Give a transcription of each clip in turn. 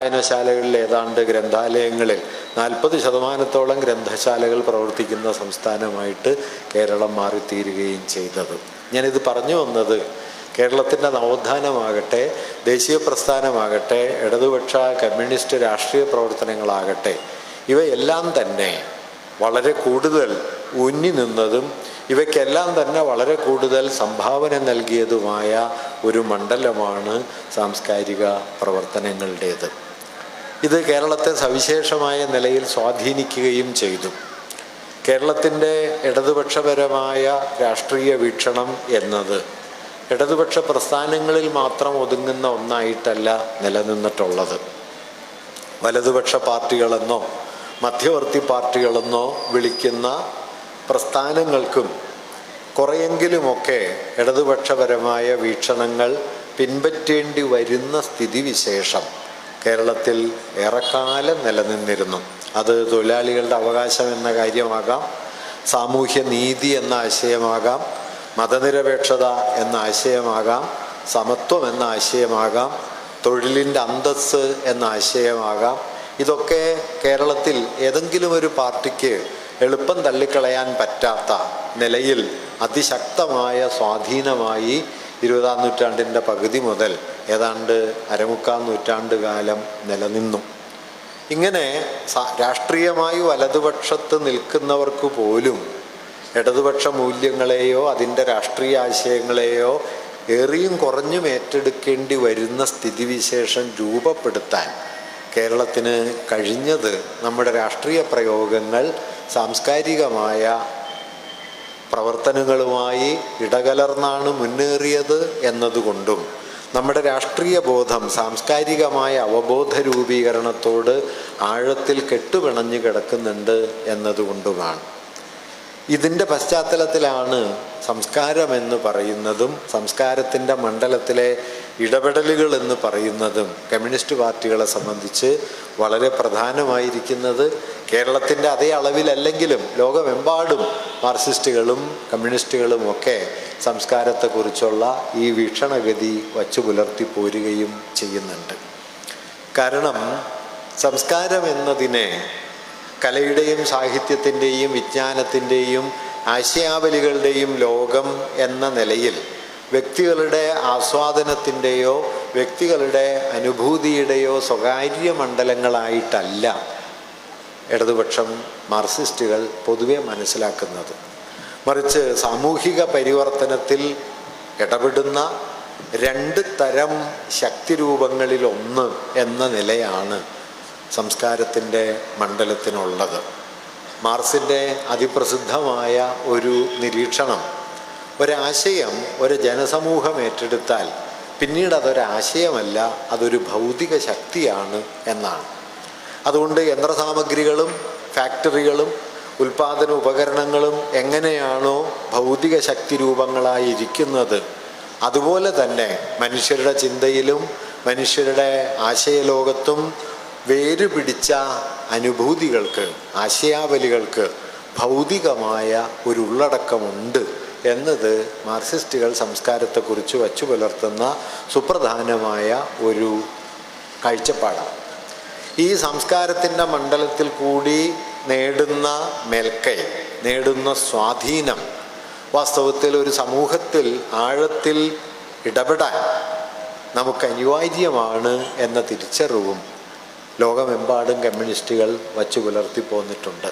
വായനശാലകളിൽ ഏതാണ്ട് ഗ്രന്ഥാലയങ്ങളിൽ 40% ഗ്രന്ഥശാലകൾ പ്രവർത്തിക്കുന്ന സംസ്ഥാനമായിട്ട് കേരളം മാറിത്തീരുകയും ചെയ്തത്. ഞാനിത് പറഞ്ഞു വന്നത് കേരളത്തിൻ്റെ നവോത്ഥാനമാകട്ടെ, ദേശീയ പ്രസ്ഥാനമാകട്ടെ, ഇടതുപക്ഷ കമ്മ്യൂണിസ്റ്റ് രാഷ്ട്രീയ പ്രവർത്തനങ്ങളാകട്ടെ, ഇവയെല്ലാം തന്നെ വളരെ കൂടുതൽ ഊന്നി നിന്നതും ഇവയ്ക്കെല്ലാം തന്നെ വളരെ കൂടുതൽ സംഭാവന നൽകിയതുമായ ഒരു മണ്ഡലമാണ് സാംസ്കാരിക പ്രവർത്തനങ്ങളുടേത്. ഇത് കേരളത്തെ സവിശേഷമായ നിലയിൽ സ്വാധീനിക്കുകയും ചെയ്തു. കേരളത്തിൻ്റെ ഇടതുപക്ഷപരമായ രാഷ്ട്രീയ വീക്ഷണം എന്നത് ഇടതുപക്ഷ പ്രസ്ഥാനങ്ങളിൽ മാത്രം ഒതുങ്ങുന്ന ഒന്നായിട്ടല്ല നിലനിന്നിട്ടുള്ളത്. വലതുപക്ഷ പാർട്ടികളെന്നോ മധ്യവർത്തി പാർട്ടികളെന്നോ വിളിക്കുന്ന പ്രസ്ഥാനങ്ങൾക്കും കുറെയെങ്കിലുമൊക്കെ ഇടതുപക്ഷപരമായ വീക്ഷണങ്ങൾ പിൻപറ്റേണ്ടി വരുന്ന സ്ഥിതിവിശേഷം കേരളത്തിൽ ഏറെക്കാലം നിലനിന്നിരുന്നു. അത് തൊഴിലാളികളുടെ അവകാശം എന്ന കാര്യമാകാം, സാമൂഹ്യ നീതി എന്ന ആശയമാകാം, മതനിരപേക്ഷത എന്ന ആശയമാകാം, സമത്വം എന്ന ആശയമാകാം, തൊഴിലിൻ്റെ അന്തസ്സ് എന്ന ആശയമാകാം. ഇതൊക്കെ കേരളത്തിൽ ഏതെങ്കിലും ഒരു പാർട്ടിക്ക് എളുപ്പം തള്ളിക്കളയാൻ പറ്റാത്ത നിലയിൽ അതിശക്തമായ സ്വാധീനമായി 20-ാം നൂറ്റാണ്ടിൻ്റെ പകുതി മുതൽ ഏതാണ്ട് അരമുക്കാൽ നൂറ്റാണ്ട് കാലം നിലനിന്നു. ഇങ്ങനെ രാഷ്ട്രീയമായി വലതുപക്ഷത്ത് നിൽക്കുന്നവർക്ക് പോലും ഇടതുപക്ഷ മൂല്യങ്ങളെയോ അതിൻ്റെ രാഷ്ട്രീയ ആശയങ്ങളെയോ ഏറിയും കുറഞ്ഞും ഏറ്റെടുക്കേണ്ടി വരുന്ന സ്ഥിതിവിശേഷം രൂപപ്പെടുത്താൻ കേരളത്തിന് കഴിഞ്ഞത് നമ്മുടെ രാഷ്ട്രീയ പ്രയോഗങ്ങൾ സാംസ്കാരികമായ പ്രവർത്തനങ്ങളുമായി ഇടകലർന്നാണ് മുന്നേറിയത് എന്നതുകൊണ്ടും നമ്മുടെ രാഷ്ട്രീയ ബോധം സാംസ്കാരികമായ അവബോധ രൂപീകരണത്തോട് ആഴത്തിൽ കെട്ടുപിണഞ്ഞു കിടക്കുന്നുണ്ട് എന്നതുകൊണ്ടുമാണ്. ഇതിൻ്റെ പശ്ചാത്തലത്തിലാണ് സംസ്കാരം എന്ന് പറയുന്നതും സംസ്കാരത്തിൻ്റെ മണ്ഡലത്തിലെ ഇടപെടലുകൾ എന്ന് പറയുന്നതും കമ്മ്യൂണിസ്റ്റ് പാർട്ടികളെ സംബന്ധിച്ച് വളരെ പ്രധാനമായിരിക്കുന്നത്. കേരളത്തിൻ്റെ അതേ അളവിലല്ലെങ്കിലും ലോകമെമ്പാടും മാർക്സിസ്റ്റുകളും കമ്മ്യൂണിസ്റ്റുകളും ഒക്കെ സംസ്കാരത്തെക്കുറിച്ചുള്ള ഈ വീക്ഷണഗതി വച്ചു പുലർത്തി പോരുകയും ചെയ്യുന്നുണ്ട്. കാരണം സംസ്കാരം എന്നതിനെ കലയുടെയും സാഹിത്യത്തിൻ്റെയും വിജ്ഞാനത്തിൻ്റെയും ആശയാവലികളുടെയും ലോകം എന്ന നിലയിൽ വ്യക്തികളുടെ ആസ്വാദനത്തിൻ്റെയോ വ്യക്തികളുടെ അനുഭൂതിയുടെയോ സ്വകാര്യ മണ്ഡലങ്ങളായിട്ടല്ല ഇടതുപക്ഷം മാർക്സിസ്റ്റുകൾ പൊതുവെ മനസ്സിലാക്കുന്നത്. മറിച്ച് സാമൂഹിക പരിവർത്തനത്തിൽ ഇടപെടുന്ന 2 തരം ശക്തിരൂപങ്ങളിലൊന്ന് എന്ന നിലയാണ് സംസ്കാരത്തിൻ്റെ മണ്ഡലത്തിനുള്ളത്. മാർക്സിൻ്റെ അതിപ്രസിദ്ധമായ ഒരു നിരീക്ഷണം, ഒരാശയം ഒരു ജനസമൂഹം ഏറ്റെടുത്താൽ പിന്നീട് അതൊരാശയമല്ല, അതൊരു ഭൗതിക ശക്തിയാണ് എന്നാണ്. അതുകൊണ്ട് യന്ത്രസാമഗ്രികളും ഫാക്ടറികളും ഉൽപാദന ഉപകരണങ്ങളും എങ്ങനെയാണോ ഭൗതിക ശക്തി രൂപങ്ങളായിരിക്കുന്നത്, അതുപോലെ തന്നെ മനുഷ്യരുടെ ചിന്തയിലും മനുഷ്യരുടെ ആശയലോകത്തും വേരുപിടിച്ച അനുഭൂതികൾക്ക്, ആശയാവലികൾക്ക് ഭൗതികമായ ഒരു ഉള്ളടക്കമുണ്ട് എന്നത് മാർക്സിസ്റ്റുകൾ സംസ്കാരത്തെക്കുറിച്ച് വച്ചു പുലർത്തുന്ന സുപ്രധാനമായ ഒരു കാഴ്ചപ്പാടാണ്. ഈ സംസ്കാരത്തിൻ്റെ മണ്ഡലത്തിൽ കൂടി നേടുന്ന മേൽക്കൈ, നേടുന്ന സ്വാധീനം വാസ്തവത്തിൽ ഒരു സമൂഹത്തിൽ ആഴത്തിൽ ഇടപെടാൻ നമുക്ക് അനിവാര്യമാണ് എന്ന തിരിച്ചറിവും ലോകമെമ്പാടും കമ്മ്യൂണിസ്റ്റുകൾ വച്ചു പുലർത്തി പോന്നിട്ടുണ്ട്.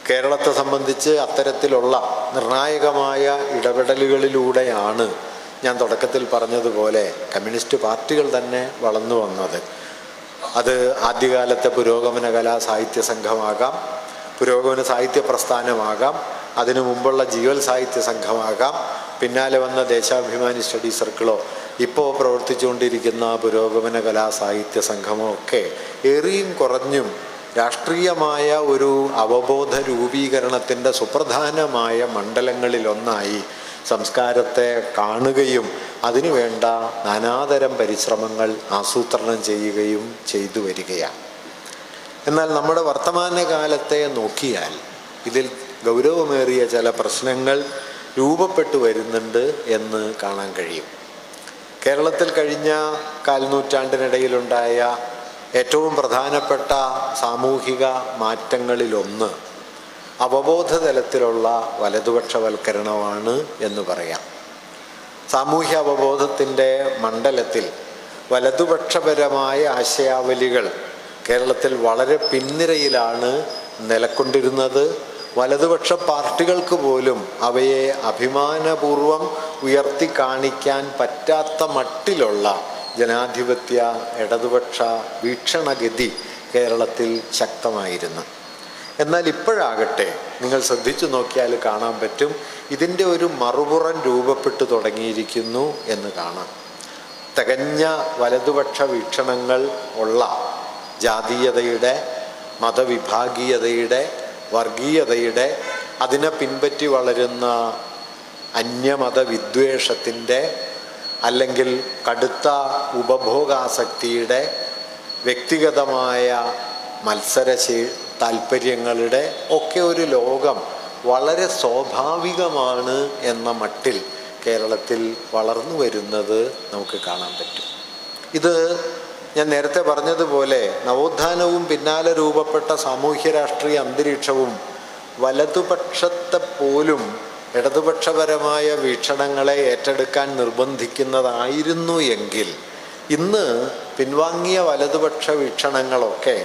കേരളത്തെ സംബന്ധിച്ച് അത്തരത്തിലുള്ള നിർണായകമായ ഇടപെടലുകളിലൂടെയാണ് ഞാൻ തുടക്കത്തിൽ പറഞ്ഞതുപോലെ കമ്മ്യൂണിസ്റ്റ് പാർട്ടികൾ തന്നെ വളർന്നു വന്നത്. അത് ആദ്യകാലത്തെ പുരോഗമന കലാ സാഹിത്യ സംഘമാകാം, പുരോഗമന സാഹിത്യ പ്രസ്ഥാനമാകാം, അതിനു മുമ്പുള്ള ജീവൽ സാഹിത്യ സംഘമാകാം, പിന്നാലെ വന്ന ദേശാഭിമാനി സ്റ്റഡി സർക്കിളോ ഇപ്പോൾ പ്രവർത്തിച്ചുകൊണ്ടിരിക്കുന്ന പുരോഗമന കലാ സാഹിത്യ സംഘമോ ഒക്കെ ഏറിയും കുറഞ്ഞും രാഷ്ട്രീയമായ ഒരു അവബോധ രൂപീകരണത്തിൻ്റെ സുപ്രധാനമായ മണ്ഡലങ്ങളിലൊന്നായി സംസ്കാരത്തെ കാണുകയും അതിനുവേണ്ട നാനാതരം പരിശ്രമങ്ങൾ ആസൂത്രണം ചെയ്യുകയും ചെയ്തു വരികയാണ്. എന്നാൽ നമ്മുടെ വർത്തമാനകാലത്തെ നോക്കിയാൽ ഇതിൽ ഗൗരവമേറിയ ചില പ്രശ്നങ്ങൾ രൂപപ്പെട്ടു വരുന്നുണ്ട് എന്ന് കാണാൻ കഴിയും. കേരളത്തിൽ കഴിഞ്ഞ കാൽനൂറ്റാണ്ടിനിടയിലുണ്ടായ ഏറ്റവും പ്രധാനപ്പെട്ട സാമൂഹിക മാറ്റങ്ങളിലൊന്ന് അവബോധതലത്തിലുള്ള വലതുപക്ഷവൽക്കരണമാണ് എന്ന് പറയാം. സാമൂഹ്യ അവബോധത്തിൻ്റെ മണ്ഡലത്തിൽ വലതുപക്ഷപരമായ ആശയാവലികൾ കേരളത്തിൽ വളരെ പിൻനിരയിലാണ് നിലകൊണ്ടിരുന്നത്. വലതുപക്ഷ പാർട്ടികൾക്ക് പോലും അവയെ അഭിമാനപൂർവം ഉയർത്തി കാണിക്കാൻ പറ്റാത്ത മട്ടിലുള്ള ജനാധിപത്യ ഇടതുപക്ഷ വീക്ഷണഗതി കേരളത്തിൽ ശക്തമായിരുന്നു. എന്നാൽ ഇപ്പോഴാകട്ടെ നിങ്ങൾ ശ്രദ്ധിച്ചു നോക്കിയാൽ കാണാൻ പറ്റും, ഇതിൻ്റെ ഒരു മറുപുറം രൂപപ്പെട്ടു തുടങ്ങിയിരിക്കുന്നു എന്ന് കാണാം. തികഞ്ഞ വലതുപക്ഷ വീക്ഷണങ്ങൾ ഉള്ള ജാതീയതയുടെ, മതവിഭാഗീയതയുടെ, വർഗീയതയുടെ, അതിനെ പിൻപറ്റി വളരുന്ന അന്യമത വിദ്വേഷത്തിൻ്റെ, അല്ലെങ്കിൽ കടുത്ത ഉപഭോഗാസക്തിയുടെ, വ്യക്തിഗതമായ മത്സര താല്പര്യങ്ങളുടെ ഒക്കെ ഒരു ലോകം വളരെ സ്വാഭാവികമാണ് എന്ന മട്ടിൽ കേരളത്തിൽ വളർന്നു വരുന്നത് നമുക്ക് കാണാൻ പറ്റും. ഇത് ഞാൻ നേരത്തെ പറഞ്ഞതുപോലെ നവോത്ഥാനവും പിന്നാലെ രൂപപ്പെട്ട സാമൂഹ്യ രാഷ്ട്രീയ അന്തരീക്ഷവും വലതുപക്ഷത്തെ പോലും ഇടതുപക്ഷപരമായ വീക്ഷണങ്ങളെ ഏറ്റെടുക്കാൻ നിർബന്ധിക്കുന്നതായിരുന്നു എങ്കിൽ ഇന്ന് പിൻവാങ്ങിയ വലതുപക്ഷ വീക്ഷണങ്ങളൊക്കെ,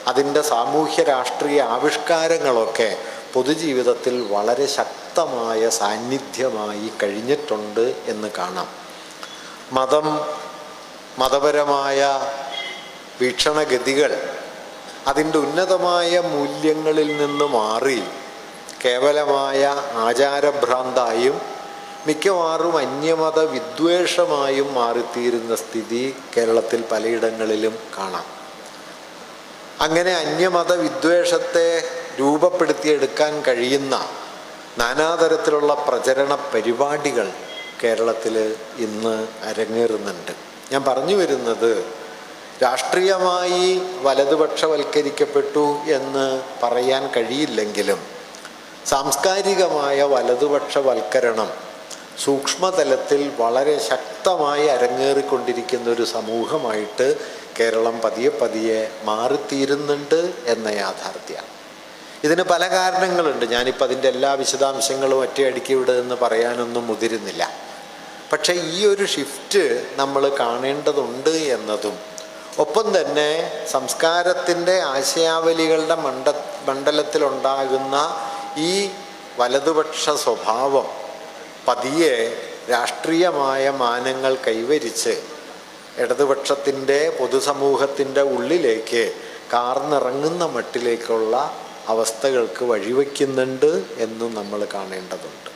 അതിൻ്റെ സാമൂഹ്യ രാഷ്ട്രീയ ആവിഷ്കാരങ്ങളൊക്കെ പൊതുജീവിതത്തിൽ വളരെ ശക്തമായ സാന്നിധ്യമായി കഴിഞ്ഞിട്ടുണ്ട് എന്ന് കാണാം. മതപരമായ വീക്ഷണഗതികൾ അതിൻ്റെ ഉന്നതമായ മൂല്യങ്ങളിൽ നിന്ന് മാറി കേവലമായ ആചാരഭ്രാന്തായും മിക്കവാറും അന്യമത വിദ്വേഷമായും മാറിത്തീരുന്ന സ്ഥിതി കേരളത്തിൽ പലയിടങ്ങളിലും കാണാം. അങ്ങനെ അന്യമത വിദ്വേഷത്തെ രൂപപ്പെടുത്തിയെടുക്കാൻ കഴിയുന്ന നാനാതരത്തിലുള്ള പ്രചരണ പരിപാടികൾ കേരളത്തിൽ ഇന്ന് അരങ്ങേറുന്നുണ്ട്. ഞാൻ പറഞ്ഞു വരുന്നത്, രാഷ്ട്രീയമായി വലതുപക്ഷവൽക്കരിക്കപ്പെട്ടു എന്ന് പറയാൻ കഴിയില്ലെങ്കിലും സാംസ്കാരികമായ വലതുപക്ഷവൽക്കരണം സൂക്ഷ്മതലത്തിൽ വളരെ ശക്തമായി അരങ്ങേറിക്കൊണ്ടിരിക്കുന്ന ഒരു സമൂഹമായിട്ട് കേരളം പതിയെ പതിയെ മാറിത്തീരുന്നുണ്ട് എന്ന യാഥാർത്ഥ്യമാണ്. ഇതിന് പല കാരണങ്ങളുണ്ട്. ഞാനിപ്പോൾ അതിൻ്റെ എല്ലാ വിശദാംശങ്ങളും ഒറ്റയടിക്ക് ഇവിടെ നിന്ന് പറയാനൊന്നും മുതിരുന്നില്ല. പക്ഷേ ഈ ഒരു ഷിഫ്റ്റ് നമ്മൾ കാണേണ്ടതുണ്ട് എന്നതും, ഒപ്പം തന്നെ സംസ്കാരത്തിൻ്റെ ആശയാവലികളുടെ മണ്ഡലത്തിലുണ്ടാകുന്ന ഈ വലതുപക്ഷ സ്വഭാവം പതിയെ രാഷ്ട്രീയമായ മാനങ്ങൾ കൈവരിച്ച് ഇടതുപക്ഷത്തിൻ്റെ പൊതുസമൂഹത്തിൻ്റെ ഉള്ളിലേക്ക് കാർന്നിറങ്ങുന്ന മട്ടിലേക്കുള്ള അവസ്ഥകൾക്ക് വഴിവെക്കുന്നുണ്ട് എന്നും നമ്മൾ കാണേണ്ടതുണ്ട്.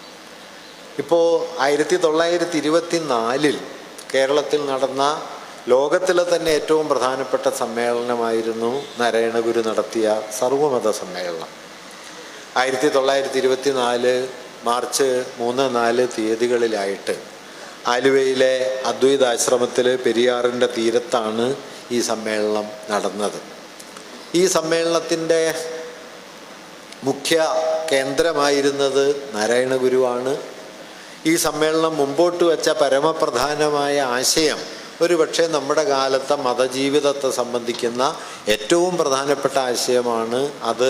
ഇപ്പോൾ 1924 കേരളത്തിൽ നടന്ന ലോകത്തിലെ തന്നെ ഏറ്റവും പ്രധാനപ്പെട്ട സമ്മേളനമായിരുന്നു നാരായണഗുരു നടത്തിയ സർവമത സമ്മേളനം. 1924 മാർച്ച് 3-4 തീയതികളിലായിട്ട് ആലുവയിലെ അദ്വൈതാശ്രമത്തിൽ പെരിയാറിൻ്റെ തീരത്താണ് ഈ സമ്മേളനം നടന്നത്. ഈ സമ്മേളനത്തിൻ്റെ മുഖ്യ കേന്ദ്രമായിരുന്നത് നാരായണഗുരുവാണ്. ഈ സമ്മേളനം മുമ്പോട്ട് വെച്ച പരമപ്രധാനമായ ആശയം ഒരുപക്ഷെ നമ്മുടെ കാലത്തെ മതജീവിതത്തെ സംബന്ധിക്കുന്ന ഏറ്റവും പ്രധാനപ്പെട്ട ആശയമാണ്. അത്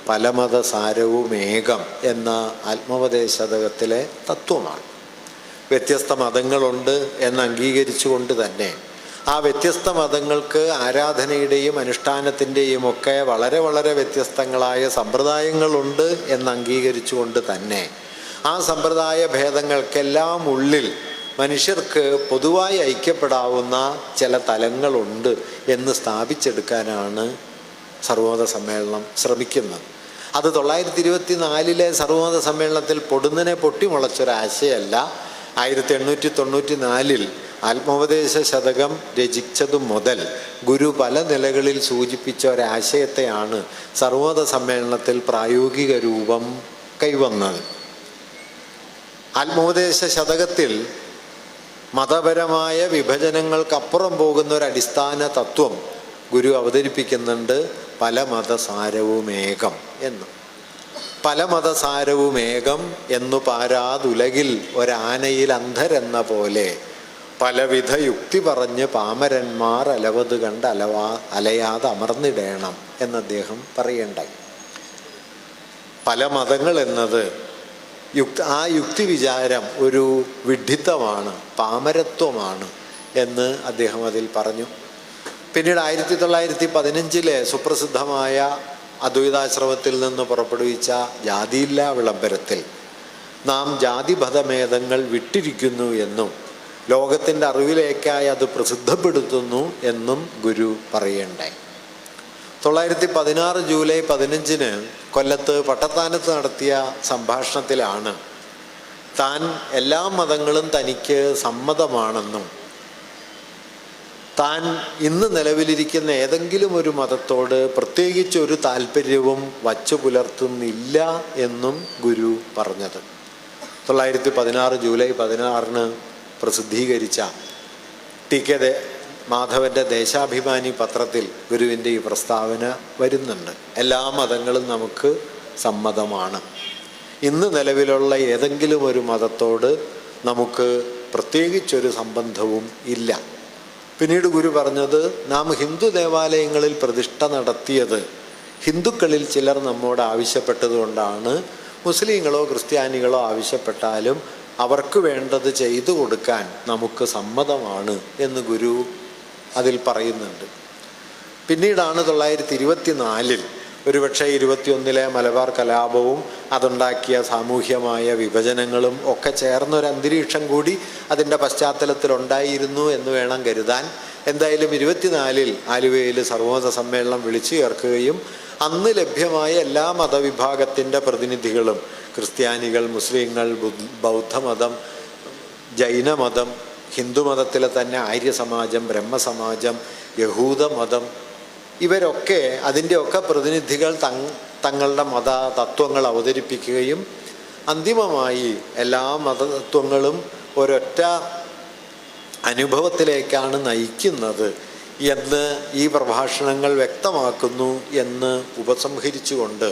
പലമത സാരവും ഏകം എന്ന ആത്മോപദേശതകത്തിലെ തത്വമാണ്. വ്യത്യസ്ത മതങ്ങളുണ്ട് എന്ന് അംഗീകരിച്ചുകൊണ്ട് തന്നെ ആ വ്യത്യസ്ത മതങ്ങൾക്ക് ആരാധനയുടെയും അനുഷ്ഠാനത്തിൻ്റെയും ഒക്കെ വളരെ വളരെ വ്യത്യസ്തങ്ങളായ സമ്പ്രദായങ്ങളുണ്ട് എന്ന് അംഗീകരിച്ചുകൊണ്ട് തന്നെ ആ സമ്പ്രദായ ഭേദങ്ങൾക്കെല്ലാം ഉള്ളിൽ മനുഷ്യർക്ക് പൊതുവായി ഐക്യപ്പെടാവുന്ന ചില തലങ്ങളുണ്ട് എന്ന് സ്ഥാപിച്ചെടുക്കാനാണ് സർവമത സമ്മേളനം ശ്രമിക്കുന്നത്. അത് 1924 സർവമത സമ്മേളനത്തിൽ പൊടുന്നനെ പൊട്ടിമുളച്ചൊരാശയമല്ല. 1894 ആത്മോപദേശ ശതകം രചിച്ചതു മുതൽ ഗുരു പല നിലകളിൽ സൂചിപ്പിച്ച ഒരാശയത്തെയാണ് സർവമത സമ്മേളനത്തിൽ പ്രായോഗിക രൂപം കൈവന്നത്. ആത്മോപദേശ ശതകത്തിൽ മതപരമായ വിഭജനങ്ങൾക്കപ്പുറം പോകുന്ന ഒരു അടിസ്ഥാന തത്വം ഗുരു അവതരിപ്പിക്കുന്നുണ്ട്. പല മതസാരവുമേകം എന്ന്. പല മതസാരവുമേകം എന്നു പാരാതുലകിൽ ഒരാനയിൽ അന്ധരെന്ന പോലെ പലവിധ യുക്തി പറഞ്ഞ് പാമരന്മാർ അലവത് കണ്ട് അലയാതെ അമർന്നിടേണം എന്ന് അദ്ദേഹം പറയേണ്ടായി. പല മതങ്ങൾ എന്നത് ആ യുക്തി വിചാരം ഒരു വിഡ്ഢിത്തമാണ്, പാമരത്വമാണ് എന്ന് അദ്ദേഹം അതിൽ പറഞ്ഞു. പിന്നീട് 1915 സുപ്രസിദ്ധമായ അദ്വൈതാശ്രമത്തിൽ നിന്ന് പുറപ്പെടുവിച്ച ജാതിയില്ലാ വിളംബരത്തിൽ നാം ജാതിമതഭേദങ്ങൾ വിട്ടിരിക്കുന്നു എന്നും ലോകത്തിൻ്റെ അറിവിലേക്കായി അത് പ്രസിദ്ധപ്പെടുത്തുന്നു എന്നും ഗുരു പറയണ്ടായി. 1916 ജൂലൈ 15 കൊല്ലത്ത് പട്ടത്താനത്ത് നടത്തിയ സംഭാഷണത്തിലാണ് താൻ എല്ലാ മതങ്ങളും തനിക്ക് സമ്മതമാണെന്നും താൻ ഇന്ന് നിലവിലിരിക്കുന്ന ഏതെങ്കിലും ഒരു മതത്തോട് പ്രത്യേകിച്ചൊരു താല്പര്യവും വച്ചു പുലർത്തുന്നില്ല എന്നും ഗുരു പറഞ്ഞത് 1916 ജൂലൈ 16 പ്രസിദ്ധീകരിച്ച ടി.കെ. മാധവൻ്റെ ദേശാഭിമാനി പത്രത്തിൽ ഗുരുവിൻ്റെ ഈ പ്രസ്താവന വരുന്നുണ്ട്. എല്ലാ മതങ്ങളും നമുക്ക് സമ്മതമാണ്. ഇന്ന് നിലവിലുള്ള ഏതെങ്കിലും ഒരു മതത്തോട് നമുക്ക് പ്രത്യേകിച്ചൊരു സംബന്ധവും ഇല്ല. പിന്നീട് ഗുരു പറഞ്ഞത്, നാം ഹിന്ദു ദേവാലയങ്ങളിൽ പ്രതിഷ്ഠ നടത്തിയത് ഹിന്ദുക്കളിൽ ചിലർ നമ്മോട് ആവശ്യപ്പെട്ടതുകൊണ്ടാണ്. മുസ്ലിങ്ങളോ ക്രിസ്ത്യാനികളോ ആവശ്യപ്പെട്ടാലും അവർക്ക് വേണ്ടത് ചെയ്തു കൊടുക്കാൻ നമുക്ക് സമ്മതമാണ് എന്ന് ഗുരു അതിൽ പറയുന്നുണ്ട്. പിന്നീടാണ് 1924 ഒരുപക്ഷെ 21 മലബാർ കലാപവും അതുണ്ടാക്കിയ സാമൂഹ്യമായ വിഭജനങ്ങളും ഒക്കെ ചേർന്നൊരു അന്തരീക്ഷം കൂടി അതിൻ്റെ പശ്ചാത്തലത്തിലുണ്ടായിരുന്നു എന്ന് വേണം കരുതാൻ. എന്തായാലും 24 ആലുവയിൽ സർവമത സമ്മേളനം വിളിച്ചു ചേർക്കുകയും അന്ന് ലഭ്യമായ എല്ലാ മതവിഭാഗത്തിൻ്റെ പ്രതിനിധികളും ക്രിസ്ത്യാനികൾ, മുസ്ലിങ്ങൾ, ബൗദ്ധമതം, ജൈനമതം, ഹിന്ദുമതത്തിലെ തന്നെ ആര്യസമാജം, ബ്രഹ്മസമാജം, യഹൂദമതം, ഇവരൊക്കെ അതിൻ്റെയൊക്കെ പ്രതിനിധികൾ തങ്ങളുടെ മത തത്വങ്ങൾ അവതരിപ്പിക്കുകയും അന്തിമമായി എല്ലാ മതതത്വങ്ങളും ഒരൊറ്റ അനുഭവത്തിലേക്കാണ് നയിക്കുന്നത് എന്ന് ഈ പ്രഭാഷണങ്ങൾ വ്യക്തമാക്കുന്നു എന്ന് ഉപസംഹരിച്ചുകൊണ്ട്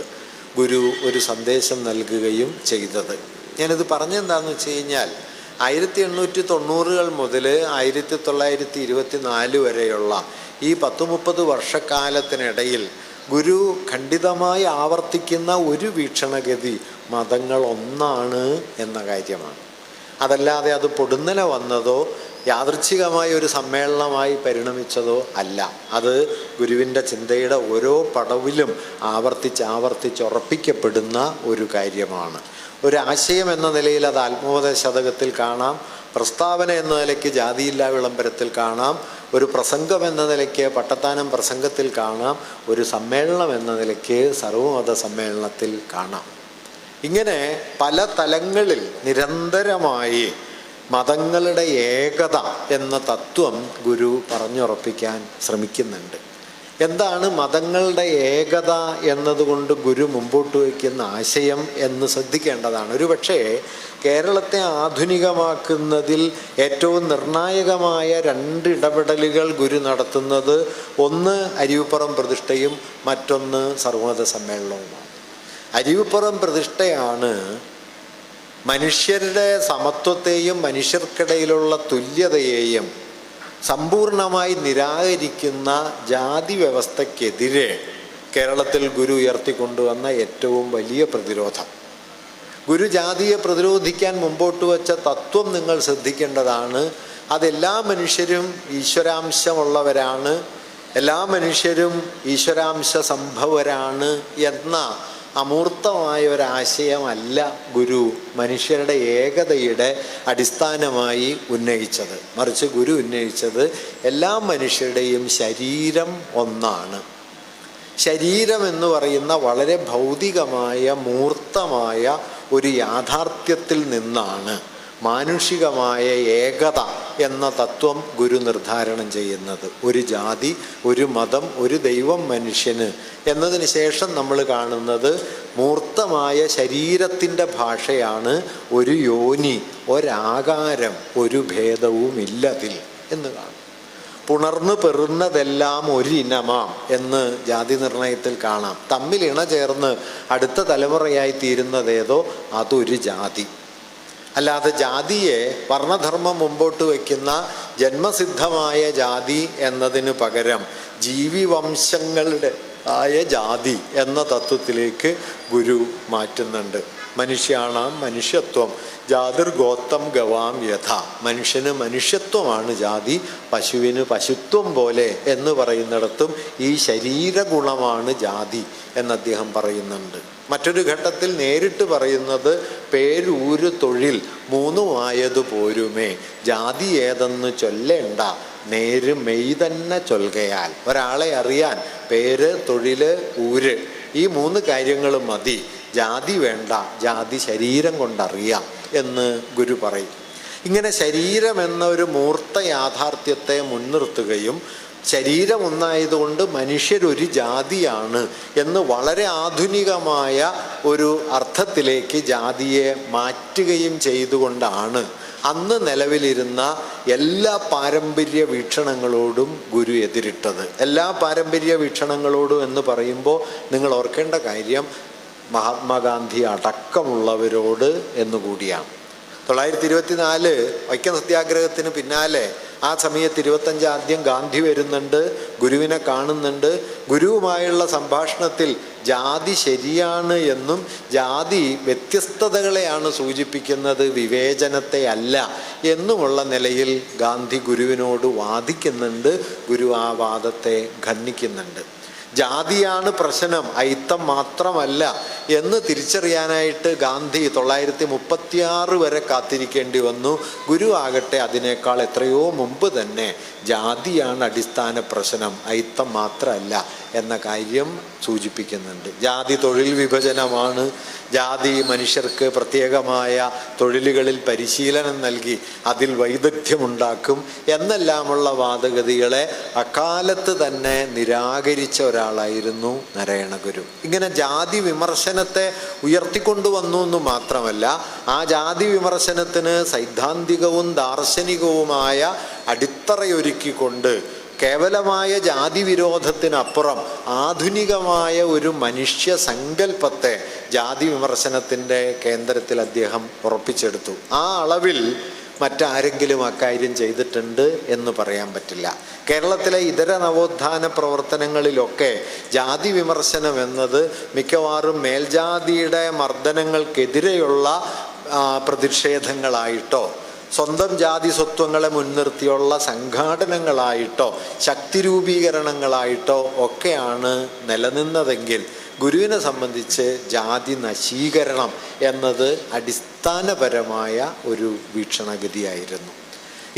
ഗുരു ഒരു സന്ദേശം നൽകുകയും ചെയ്തത്. ഞാനിത് പറഞ്ഞെന്താണെന്ന് വെച്ച് കഴിഞ്ഞാൽ 1890 മുതൽ 1924 വരെയുള്ള ഈ 10-30 വർഷക്കാലത്തിനിടയിൽ ഗുരു ഖണ്ഡിതമായി ആവർത്തിക്കുന്ന ഒരു വീക്ഷണഗതി മതങ്ങൾ ഒന്നാണ് എന്ന കാര്യമാണ്. അതല്ലാതെ അത് പൊടുന്നനെ വന്നതോ യാദൃച്ഛികമായ ഒരു സമ്മേളനമായി പരിണമിച്ചതോ അല്ല. അത് ഗുരുവിൻ്റെ ചിന്തയുടെ ഓരോ പടവിലും ആവർത്തിച്ചുറപ്പിക്കപ്പെടുന്ന ഒരു കാര്യമാണ്. ഒരാശയം എന്ന നിലയിൽ അത് ആത്മോപദേശ ശതകത്തിൽ കാണാം, പ്രസ്താവന എന്ന നിലയ്ക്ക് ജാതിയില്ലാ വിളംബരത്തിൽ കാണാം, ഒരു പ്രസംഗം എന്ന നിലയ്ക്ക് പട്ടത്താനം പ്രസംഗത്തിൽ കാണാം, ഒരു സമ്മേളനം എന്ന നിലയ്ക്ക് സർവമത സമ്മേളനത്തിൽ കാണാം. ഇങ്ങനെ പല തലങ്ങളിൽ നിരന്തരമായി മതങ്ങളുടെ ഏകത എന്ന തത്വം ഗുരു പറഞ്ഞുറപ്പിക്കാൻ ശ്രമിക്കുന്നുണ്ട്. എന്താണ് മതങ്ങളുടെ ഏകത എന്നതുകൊണ്ട് ഗുരു മുമ്പോട്ട് വയ്ക്കുന്ന ആശയം എന്ന് ശ്രദ്ധിക്കേണ്ടതാണ്. ഒരുപക്ഷേ കേരളത്തെ ആധുനികമാക്കുന്നതിൽ ഏറ്റവും നിർണായകമായ 2 ഇടപെടലുകൾ ഗുരു നടത്തുന്നത്, ഒന്ന് അരുവിപ്പുറം പ്രതിഷ്ഠയും മറ്റൊന്ന് സർവമത സമ്മേളനവുമാണ്. അരുവിപ്പുറം പ്രതിഷ്ഠയാണ് മനുഷ്യരുടെ സമത്വത്തെയും മനുഷ്യർക്കിടയിലുള്ള തുല്യതയെയും സമ്പൂർണമായി നിരാകരിക്കുന്ന ജാതി വ്യവസ്ഥയ്ക്കെതിരെ കേരളത്തിൽ ഗുരു ഉയർത്തിക്കൊണ്ടുവന്ന ഏറ്റവും വലിയ പ്രതിരോധം. ഗുരു ജാതിയെ പ്രതിരോധിക്കാൻ മുമ്പോട്ട് വച്ച തത്വം നിങ്ങൾ ശ്രദ്ധിക്കേണ്ടതാണ്. അതെല്ലാ മനുഷ്യരും ഈശ്വരാംശമുള്ളവരാണ്, എല്ലാ മനുഷ്യരും ഈശ്വരാംശ സംഭവരാണ് എന്ന അമൂർത്തമായ ഒരാശയമല്ല ഗുരു മനുഷ്യരുടെ ഏകതയുടെ അടിസ്ഥാനമായി ഉന്നയിച്ചത്. മറിച്ച് ഗുരു ഉന്നയിച്ചത് എല്ലാ മനുഷ്യരുടെയും ശരീരം ഒന്നാണ്. ശരീരം എന്ന് പറയുന്ന വളരെ ഭൗതികമായ മൂർത്തമായ ഒരു യാഥാർത്ഥ്യത്തിൽ നിന്നാണ് മാനുഷികമായ ഏകത എന്ന തത്വം ഗുരു നിർദ്ധാരണം ചെയ്യുന്നത്. ഒരു ജാതി, ഒരു മതം, ഒരു ദൈവം മനുഷ്യന് എന്നതിന് ശേഷം നമ്മൾ കാണുന്നത് മൂർത്തമായ ശരീരത്തിൻ്റെ ഭാഷയാണ്. ഒരു യോനി, ഒരാകാരം, ഒരു ഭേദവുമില്ലതിൽ എന്ന് കാണും. പുണർന്നു പെറുന്നതെല്ലാം ഒരിനമാം എന്ന് ജാതി നിർണയത്തിൽ കാണാം. തമ്മിൽ ഇണ ചേർന്ന് അടുത്ത തലമുറയായി തീരുന്നതേതോ അതൊരു ജാതി. അല്ലാതെ ജാതിയെ വർണ്ണധർമ്മം മുമ്പോട്ട് വയ്ക്കുന്ന ജന്മസിദ്ധമായ ജാതി എന്നതിന് പകരം ജീവിവംശങ്ങളുടെ ആയ ജാതി എന്ന തത്വത്തിലേക്ക് ഗുരു മാറ്റുന്നുണ്ട്. മനുഷ്യാണാം മനുഷ്യത്വം ജാതിർഗോത്തം ഗവാം യഥ. മനുഷ്യന് മനുഷ്യത്വമാണ് ജാതി, പശുവിന് പശുത്വം പോലെ എന്ന് പറയുന്നിടത്തും ഈ ശരീരഗുണമാണ് ജാതി എന്ന് അദ്ദേഹം പറയുന്നുണ്ട്. മറ്റൊരു ഘട്ടത്തിൽ നേരിട്ട് പറയുന്നത് പേരൂര് തൊഴിൽ മൂന്നുമായതു പോരുമേ, ജാതി ഏതെന്ന് ചൊല്ലേണ്ട നേര് മെയ് തന്നെ ചൊൽകയാൽ. ഒരാളെ അറിയാൻ പേര്, തൊഴില്, ഊര്, ഈ മൂന്ന് കാര്യങ്ങൾ മതി, ജാതി വേണ്ട, ജാതി ശരീരം കൊണ്ടറിയാം എന്ന് ഗുരു പറയും. ഇങ്ങനെ ശരീരം എന്ന ഒരു മൂർത്ത യാഥാർത്ഥ്യത്തെ മുൻനിർത്തുകയും ശരീരം ഒന്നായതുകൊണ്ട് മനുഷ്യരൊരു ജാതിയാണ് എന്ന് വളരെ ആധുനികമായ ഒരു അർത്ഥത്തിലേക്ക് ജാതിയെ മാറ്റുകയും ചെയ്തുകൊണ്ടാണ് അന്ന് നിലവിലിരുന്ന എല്ലാ പാരമ്പര്യ വീക്ഷണങ്ങളോടും ഗുരു എതിരിട്ടത്. എല്ലാ പാരമ്പര്യ വീക്ഷണങ്ങളോടും എന്ന് പറയുമ്പോൾ നിങ്ങൾ ഓർക്കേണ്ട കാര്യം മഹാത്മാഗാന്ധി അടക്കമുള്ളവരോട് എന്നുകൂടിയാണ്. 1924 വൈക്കം സത്യാഗ്രഹത്തിന് പിന്നാലെ ആ സമയത്ത് 25 ആദ്യം ഗാന്ധി വരുന്നുണ്ട്, ഗുരുവിനെ കാണുന്നുണ്ട്. ഗുരുവുമായുള്ള സംഭാഷണത്തിൽ ജാതി ശരിയാണ് എന്നും ജാതി വ്യത്യസ്തതകളെയാണ് സൂചിപ്പിക്കുന്നത്, വിവേചനത്തെ അല്ല എന്നുമുള്ള നിലയിൽ ഗാന്ധി ഗുരുവിനോട് വാദിക്കുന്നുണ്ട്. ഗുരു ആ വാദത്തെ ഖണ്ഡിക്കുന്നുണ്ട്. ജാതിയാണ് പ്രശ്നം, അയിത്തം മാത്രമല്ല എന്ന് തിരിച്ചറിയാനായിട്ട് ഗാന്ധി 1936 വരെ കാത്തിരിക്കേണ്ടി വന്നു. ഗുരു ആകട്ടെ അതിനേക്കാൾ എത്രയോ മുമ്പ് തന്നെ ജാതിയാണ് അടിസ്ഥാന പ്രശ്നം, അയിത്തം മാത്രമല്ല എന്ന കാര്യം സൂചിപ്പിക്കുന്നുണ്ട്. ജാതി തൊഴിൽ വിഭജനമാണ്, ജാതി മനുഷ്യർക്ക് പ്രത്യേകമായ തൊഴിലുകളിൽ പരിശീലനം നൽകി അതിൽ വൈദഗ്ധ്യമുണ്ടാക്കും എന്നെല്ലാമുള്ള വാദഗതികളെ അക്കാലത്ത് തന്നെ നിരാകരിച്ച ഒരാളായിരുന്നു നാരായണ ഗുരു. ഇങ്ങനെ ജാതി വിമർശനത്തെ ഉയർത്തിക്കൊണ്ടുവന്നു എന്ന് മാത്രമല്ല, ആ ജാതി വിമർശനത്തിന് സൈദ്ധാന്തികവും ദാർശനികവുമായ അടിത്തറയൊരുക്കിക്കൊണ്ട് കേവലമായ ജാതി വിരോധത്തിനപ്പുറം ആധുനികമായ ഒരു മനുഷ്യ സങ്കല്പത്തെ ജാതി വിമർശനത്തിൻ്റെ കേന്ദ്രത്തിൽ അദ്ദേഹം ഉറപ്പിച്ചെടുത്തു. ആ അളവിൽ മറ്റാരെങ്കിലും അക്കാര്യം ചെയ്തിട്ടുണ്ട് എന്ന് പറയാൻ പറ്റില്ല. കേരളത്തിലെ ഇതര നവോത്ഥാന പ്രവർത്തനങ്ങളിലൊക്കെ ജാതി വിമർശനം എന്നത് മിക്കവാറും മേൽജാതിയുടെ മർദ്ദനങ്ങൾക്കെതിരെയുള്ള പ്രതിഷേധങ്ങളായിട്ടോ സ്വന്തം ജാതി സ്വത്വങ്ങളെ മുൻനിർത്തിയുള്ള സംഘാടനങ്ങളായിട്ടോ ശക്തി രൂപീകരണങ്ങളായിട്ടോ ഒക്കെയാണ് നിലനിന്നതെങ്കിൽ ഗുരുവിനെ സംബന്ധിച്ച് ജാതി നശീകരണം എന്നത് അടിസ്ഥാനപരമായ ഒരു വീക്ഷണഗതിയായിരുന്നു.